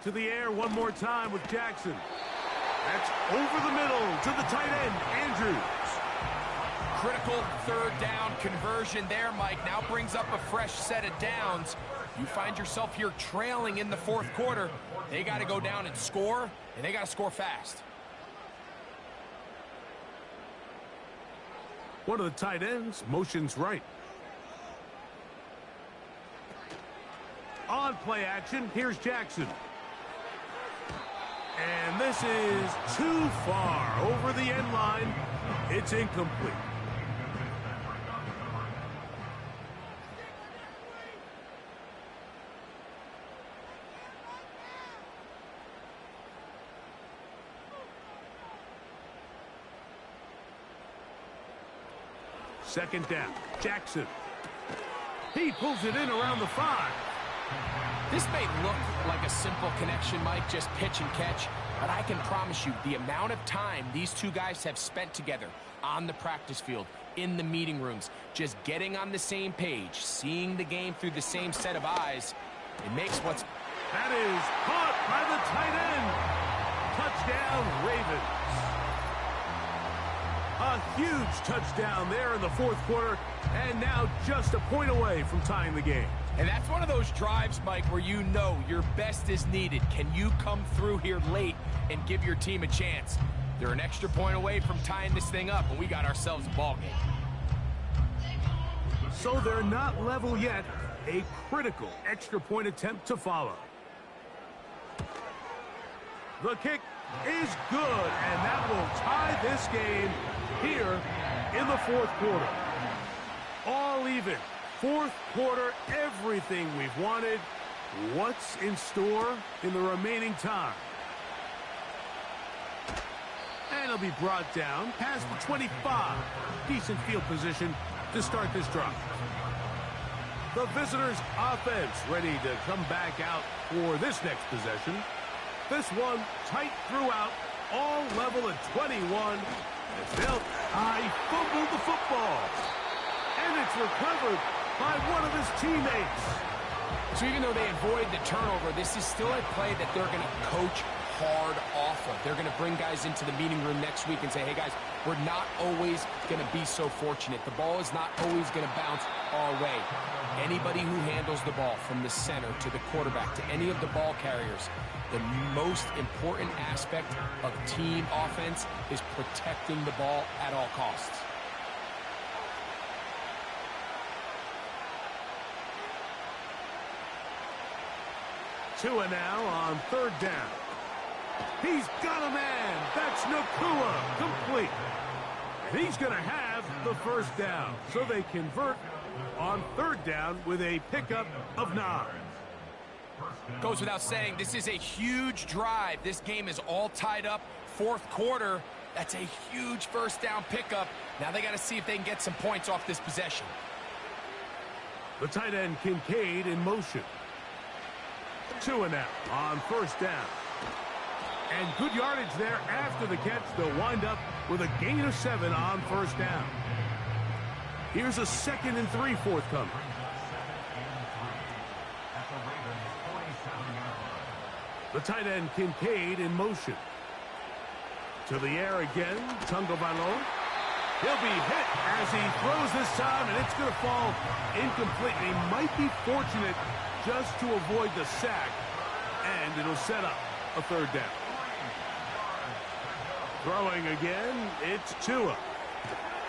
To the air one more time with Jackson. That's over the middle to the tight end, Andrews. Critical 3rd down conversion there, Mike. Now brings up a fresh set of downs. You find yourself here trailing in the 4th quarter. They got to go down and score, and they got to score fast. One of the tight ends motions right. On play action, here's Jackson. And this is too far over the end line. It's incomplete. Second down, Jackson. He pulls it in around the 5. This may look like a simple connection, Mike, just pitch and catch. But I can promise you, the amount of time these two guys have spent together on the practice field, in the meeting rooms, just getting on the same page, seeing the game through the same set of eyes, it makes what's... That is caught by the tight end. Touchdown, Ravens. A huge touchdown there in the fourth quarter, and now just a point away from tying the game. And that's one of those drives, Mike, where you know your best is needed. Can you come through here late and give your team a chance? They're an extra point away from tying this thing up, and we got ourselves a ball game. So they're not level yet. A critical extra point attempt to follow. The kick is good, and that will tie this game here in the fourth quarter. All even. Fourth quarter, everything we've wanted. What's in store in the remaining time? And it'll be brought down past the 25. Decent field position to start this drive. The visitors' offense ready to come back out for this next possession. This one tight throughout, all level at 21. I fumbled the football. And it's recovered by one of his teammates. So even though they avoid the turnover, this is still a play that they're going to coach hard off of. They're going to bring guys into the meeting room next week and say, hey guys, we're not always going to be so fortunate. The ball is not always going to bounce our way. Anybody who handles the ball from the center to the quarterback to any of the ball carriers, the most important aspect of team offense is protecting the ball at all costs. Tua now on third down. He's got a man. That's Nakua, complete. And he's going to have the first down. So they convert on third down with a pickup of 9. Goes without saying, this is a huge drive. This game is all tied up. Fourth quarter, that's a huge first down pickup. Now they got to see if they can get some points off this possession. The tight end Kincaid in motion. Tua now on first down. And good yardage there after the catch. They'll wind up with a gain of 7 on first down. Here's a 2nd and 3 forthcoming. The tight end Kincaid in motion. To the air again, Tagovailoa. He'll be hit as he throws this time, and it's going to fall incomplete. He might be fortunate just to avoid the sack, and it'll set up a third down. Throwing again, it's Tua.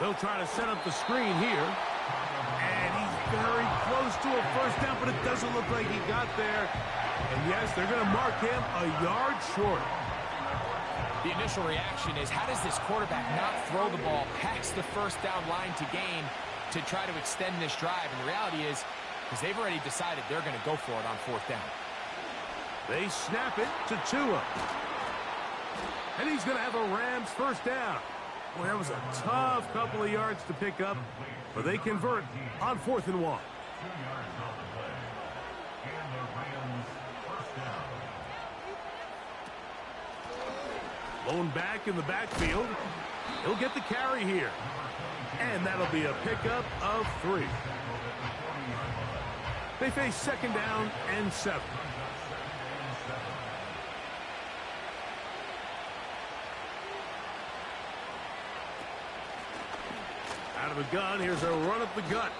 They'll try to set up the screen here, and he's very close to a first down, but it doesn't look like he got there. And yes, they're going to mark him a yard short. The initial reaction is, how does this quarterback not throw the ball past the first down line to gain to try to extend this drive? And the reality is, because they've already decided they're going to go for it on fourth down. They snap it to Tua. And he's going to have a Rams first down. Boy, that was a tough couple of yards to pick up, but they convert on 4th and 1. Lone back in the backfield. He'll get the carry here. And that'll be a pickup of 3. They face 2nd down and 7. Out of the gun, here's a run up the gut.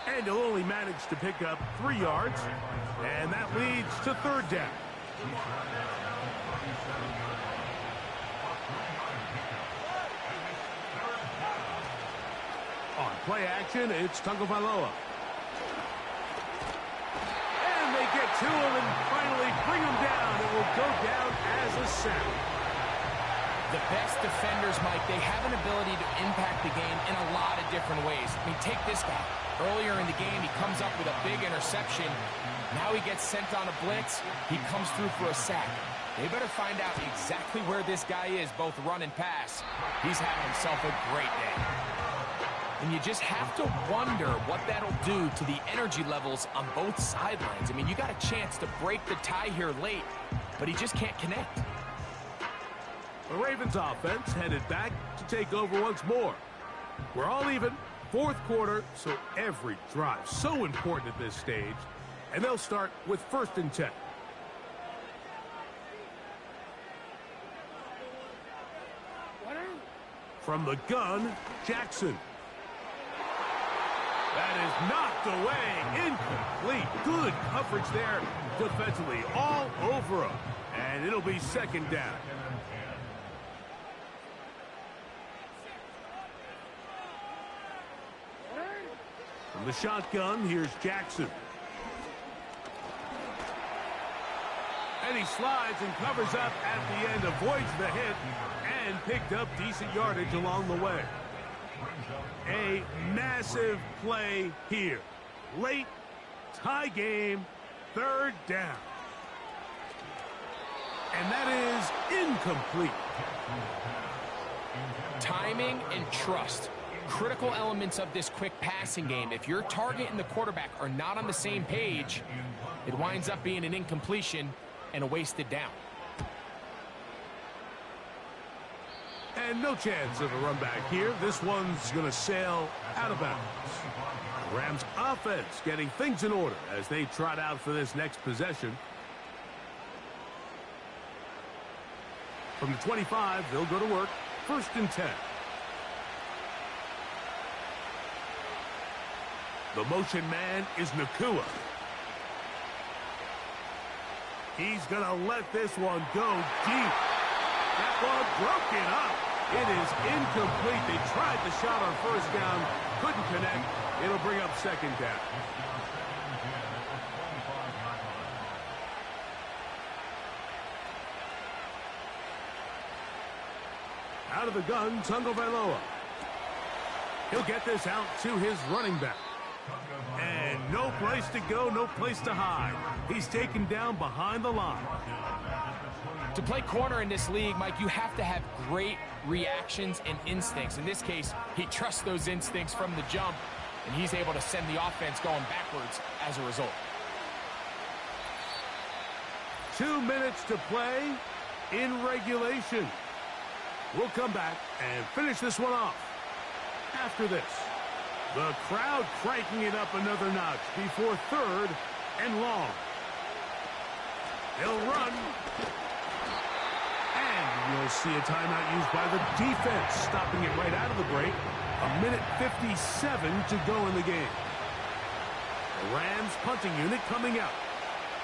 And he'll only manage to pick up 3 yards. And that leads to 3rd down. On play action, it's Tagovailoa. And they get to him and finally bring him down. It will go down as a sack. The best defenders, Mike, they have an ability to impact the game in a lot of different ways. I mean, take this guy. Earlier in the game, he comes up with a big interception. Now he gets sent on a blitz. He comes through for a sack. They better find out exactly where this guy is, both run and pass. He's having himself a great day. And you just have to wonder what that'll do to the energy levels on both sidelines. I mean, you got a chance to break the tie here late, but he just can't connect. The Ravens offense headed back to take over once more. We're all even, fourth quarter, so every drive so important at this stage. And they'll start with 1st and 10. From the gun, Jackson. That is knocked away, incomplete. Good coverage there defensively, all over him. And it'll be 2nd down. From the shotgun, here's Jackson. And he slides and covers up at the end, avoids the hit, and picked up decent yardage along the way. A massive play here. Late, tie game, 3rd down. And that is incomplete. Timing and trust. Critical elements of this quick passing game. If your target and the quarterback are not on the same page, it winds up being an incompletion and a wasted down. And no chance of a run back here. This one's going to sail out of bounds. Rams offense getting things in order as they trot out for this next possession. From the 25, they'll go to work. 1st and 10. The motion man is Nakua. He's going to let this one go deep. That one broken up. It is incomplete. They tried the shot on 1st down. Couldn't connect. It'll bring up 2nd down. Out of the gun, Tagovailoa. He'll get this out to his running back. And no place to go, no place to hide. He's taken down behind the line. To play corner in this league, Mike, you have to have great reactions and instincts. In this case, he trusts those instincts from the jump, and he's able to send the offense going backwards as a result. 2 minutes to play in regulation. We'll come back and finish this one off after this. The crowd cranking it up another notch before 3rd and long. They'll run. And you'll see a timeout used by the defense, stopping it right out of the break. 1:57 to go in the game. The Rams punting unit coming out.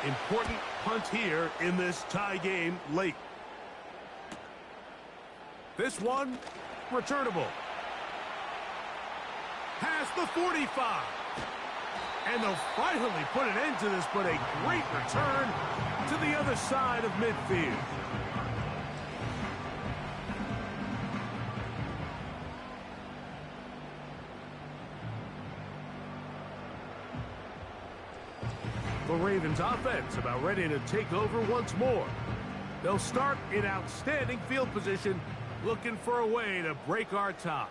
Important punt here in this tie game late. This one, returnable. Past the 45. And they'll finally put an end to this, but a great return to the other side of midfield. The Ravens offense about ready to take over once more. They'll start in outstanding field position, looking for a way to break our tie.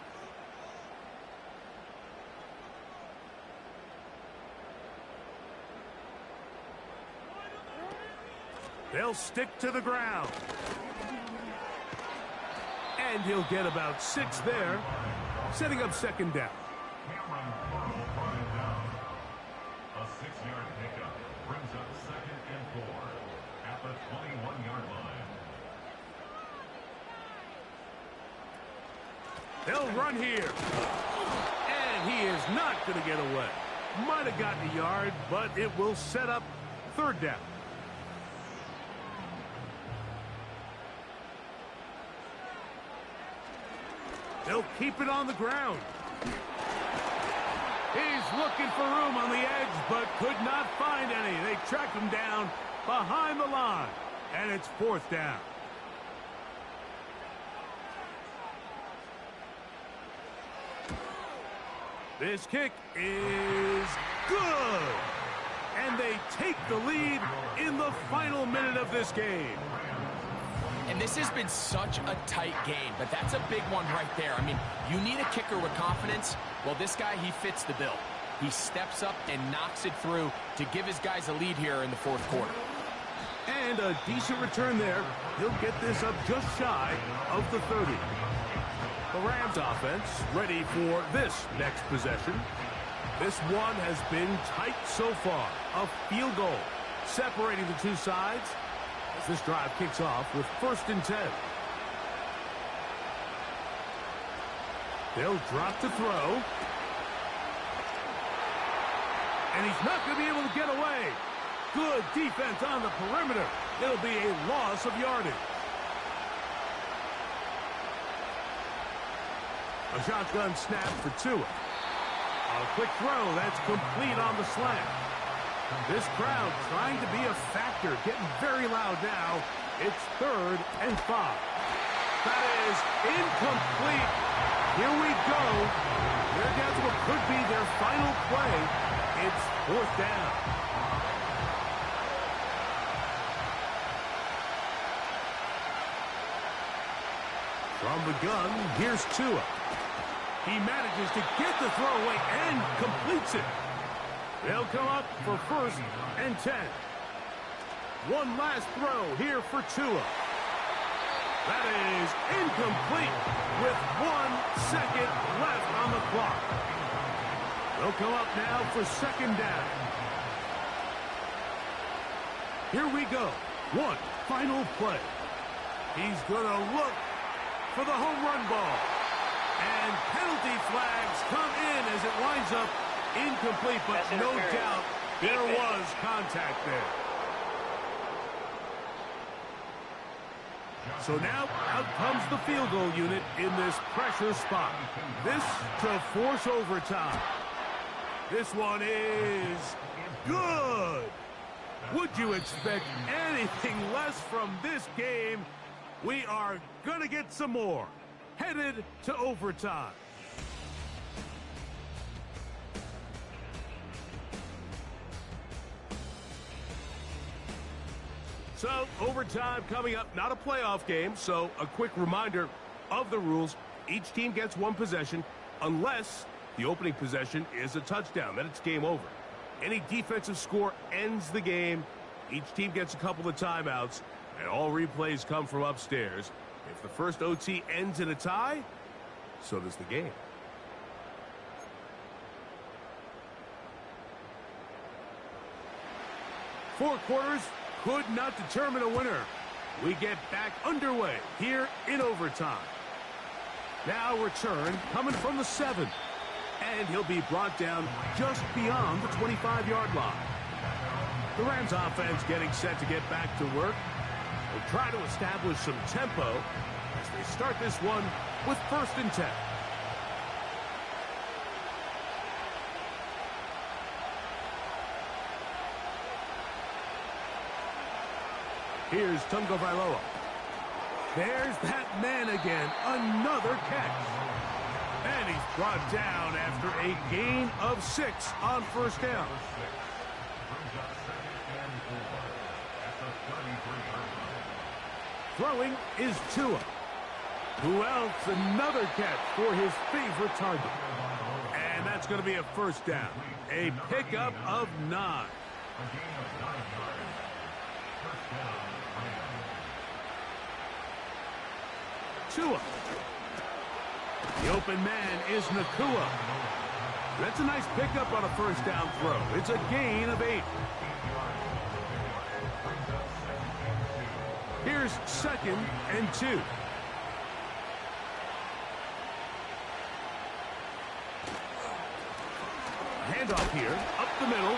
They'll stick to the ground. And he'll get about 6 there, setting up 2nd down. A 6-yard pickup brings up 2nd and 4 at the 21-yard line. They'll run here. And he is not going to get away. Might have gotten a yard, but it will set up 3rd down. They'll keep it on the ground. He's looking for room on the edge, but could not find any. They track him down behind the line, and it's 4th down. This kick is good. And they take the lead in the final minute of this game. And this has been such a tight game, but that's a big one right there. I mean, you need a kicker with confidence. Well, this guy, he fits the bill. He steps up and knocks it through to give his guys a lead here in the 4th quarter. And a decent return there. He'll get this up just shy of the 30. The Rams offense ready for this next possession. This one has been tight so far. A field goal separating the two sides as this drive kicks off with 1st and 10. They'll drop to throw. And he's not going to be able to get away. Good defense on the perimeter. It'll be a loss of yardage. A shotgun snap for Tua. A quick throw that's complete on the slant. This crowd trying to be a factor, getting very loud now. It's 3rd and 5. That is incomplete. Here we go. There goes what could be their final play. It's 4th down. From the gun, here's Tua. He manages to get the throw away and completes it. They'll come up for 1st and 10. One last throw here for Tua. That is incomplete with 1 second left on the clock. They'll come up now for 2nd down. Here we go. One final play. He's going to look for the home run ball. And penalty flags come in as it winds up incomplete, but no doubt there was contact there. So now out comes the field goal unit in this pressure spot. This to force overtime. This one is good. Would you expect anything less from this game? We are going to get some more. Headed to overtime. So, overtime coming up. Not a playoff game, so a quick reminder of the rules. Each team gets 1 possession unless the opening possession is a touchdown. Then it's game over. Any defensive score ends the game. Each team gets a couple of timeouts, and all replays come from upstairs. If the first OT ends in a tie, so does the game. Four quarters could not determine a winner. We get back underway here in overtime. Now return coming from the 7. And he'll be brought down just beyond the 25-yard line. The Rams offense getting set to get back to work. They'll try to establish some tempo as they start this one with 1st and 10. Here's Tagovailoa. There's that man again. Another catch. And he's brought down after a gain of 6 on 1st down. Throwing is Tua. Who else? Another catch for his favorite target. And that's going to be a 1st down. A pickup of 9. Tua. The open man is Nakua. That's a nice pickup on a 1st down throw. It's a gain of 8. Here's 2nd and 2. Handoff here, up the middle,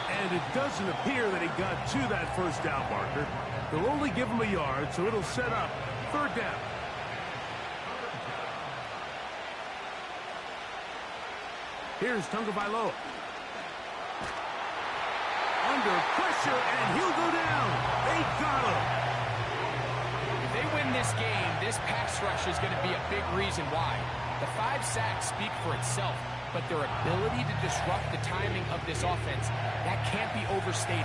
and it doesn't appear that he got to that 1st down marker. They'll only give him a yard, so it'll set up 3rd down. Here's Tagovailoa. Under pressure, and he'll go down. They got him. If they win this game, this pass rush is going to be a big reason why. The 5 sacks speak for itself, but their ability to disrupt the timing of this offense, that can't be overstated.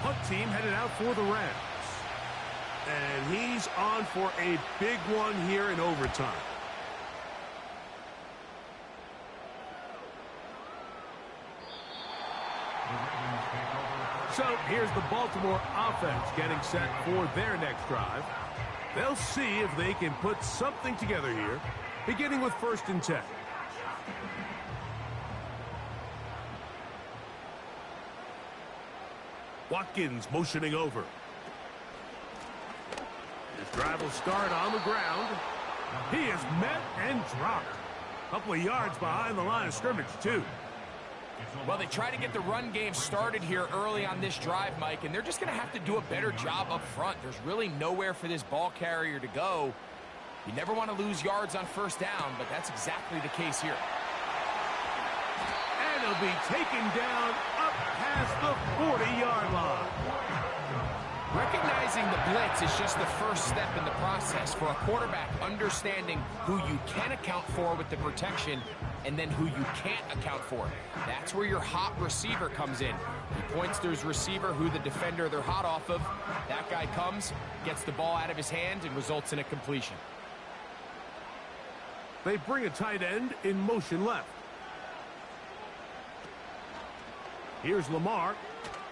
Punt team headed out for the Rams. And he's on for a big one here in overtime. So here's the Baltimore offense getting set for their next drive. They'll see if they can put something together here, beginning with 1st and 10. Watkins motioning over. His drive will start on the ground. He is met and dropped. A couple of yards behind the line of scrimmage, too. Well, they try to get the run game started here early on this drive, Mike, and they're just going to have to do a better job up front. There's really nowhere for this ball carrier to go. You never want to lose yards on 1st down, but that's exactly the case here. And he'll be taken down up past the 40-yard line. Recognizing the blitz is just the first step in the process for a quarterback understanding who you can account for with the protection and then who you can't account for. That's where your hot receiver comes in. He points to his receiver, who the defender they're hot off of. That guy comes, gets the ball out of his hand, and results in a completion. They bring a tight end in motion left. Here's Lamar.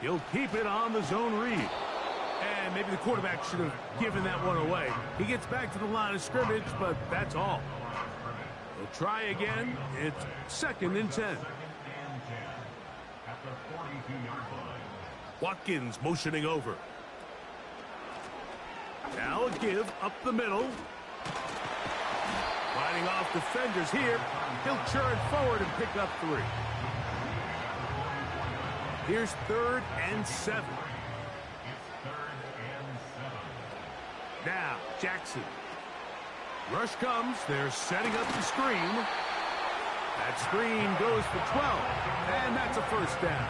He'll keep it on the zone read. And maybe the quarterback should have given that one away. He gets back to the line of scrimmage, but that's all. They'll try again. It's 2nd and 10. Watkins motioning over. Now a give up the middle. Fighting off defenders here. He'll churn forward and pick up 3. Here's 3rd and 7. Now, Jackson. Rush comes. They're setting up the screen. That screen goes for 12. And that's a 1st down.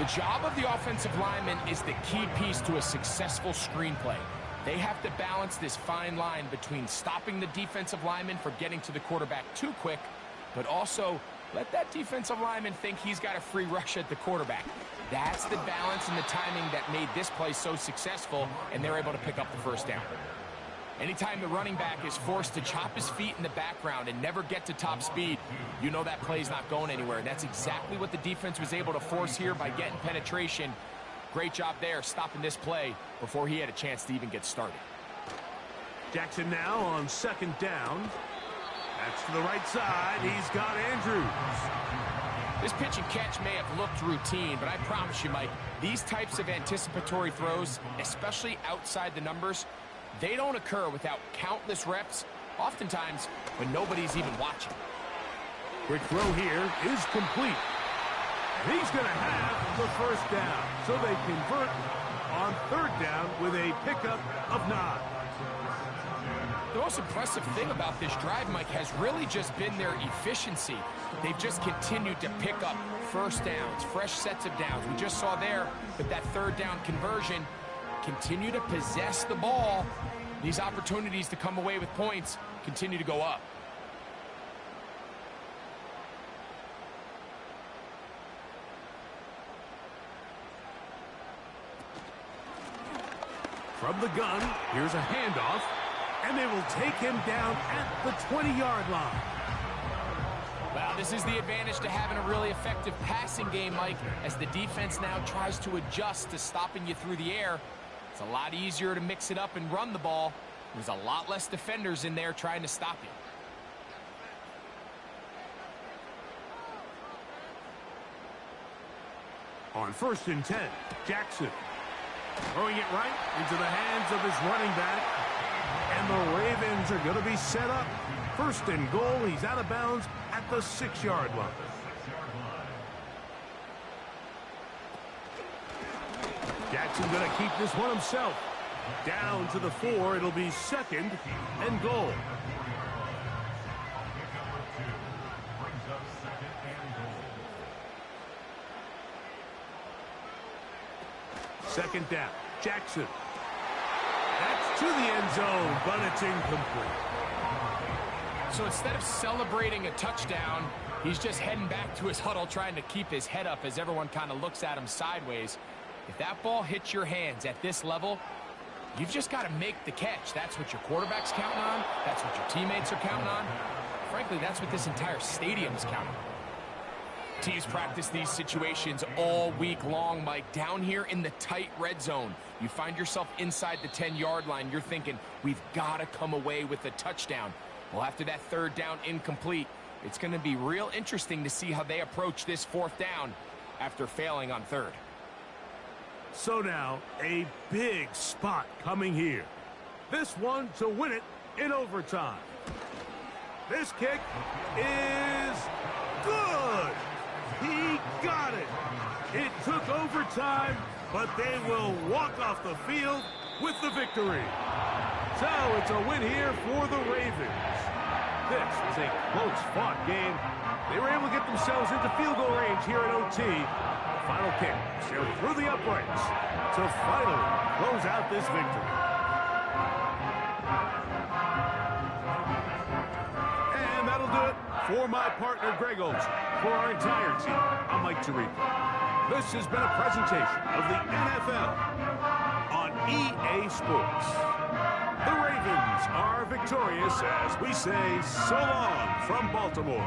The job of the offensive lineman is the key piece to a successful screenplay. They have to balance this fine line between stopping the defensive lineman from getting to the quarterback too quick, but also let that defensive lineman think he's got a free rush at the quarterback. That's the balance and the timing that made this play so successful, and they're able to pick up the 1st down. Anytime the running back is forced to chop his feet in the background and never get to top speed, you know that play's not going anywhere. And that's exactly what the defense was able to force here by getting penetration. Great job there, stopping this play before he had a chance to even get started. Jackson now on 2nd down. That's to the right side. He's got Andrews. This pitch and catch may have looked routine, but I promise you, Mike, these types of anticipatory throws, especially outside the numbers, they don't occur without countless reps, oftentimes when nobody's even watching. Quick throw here is complete. And he's going to have the 1st down. So they convert on 3rd down with a pickup of 9. The most impressive thing about this drive, Mike, has really just been their efficiency. They've just continued to pick up 1st downs, fresh sets of downs. We just saw there with that 3rd down conversion, continue to possess the ball. These opportunities to come away with points continue to go up. From the gun, here's a handoff. And they will take him down at the 20-yard line. Well, this is the advantage to having a really effective passing game, Mike, as the defense now tries to adjust to stopping you through the air. It's a lot easier to mix it up and run the ball. There's a lot less defenders in there trying to stop you. On 1st and 10, Jackson throwing it right into the hands of his running back. And the Ravens are going to be set up. 1st and goal. He's out of bounds at the 6-yard line. Jackson going to keep this one himself. Down to the 4. It'll be 2nd and goal. Second down. Jackson. That's to the end zone, but it's incomplete. So instead of celebrating a touchdown, he's just heading back to his huddle trying to keep his head up as everyone kind of looks at him sideways. If that ball hits your hands at this level, You've just got to make the catch. That's what your quarterback's counting on. That's what your teammates are counting on. Frankly, that's what this entire stadium's counting on. Teams practice these situations all week long, Mike. Down here in the tight red zone, you find yourself inside the 10-yard line. You're thinking, we've got to come away with a touchdown. Well, after that third down incomplete, it's going to be real interesting to see how they approach this fourth down after failing on third. So now, a big spot coming here. This one to win it in overtime. This kick is good. He got it. It took overtime, but they will walk off the field with the victory. So it's a win here for the Ravens. This was a close-fought game. They were able to get themselves into field goal range here in OT. The final kick sailed through the uprights to finally close out this victory. And that'll do it for my partner, Greg Olson. For our entire team, I'm Mike Tirico. This has been a presentation of the NFL on EA Sports. The Ravens are victorious as we say so long from Baltimore.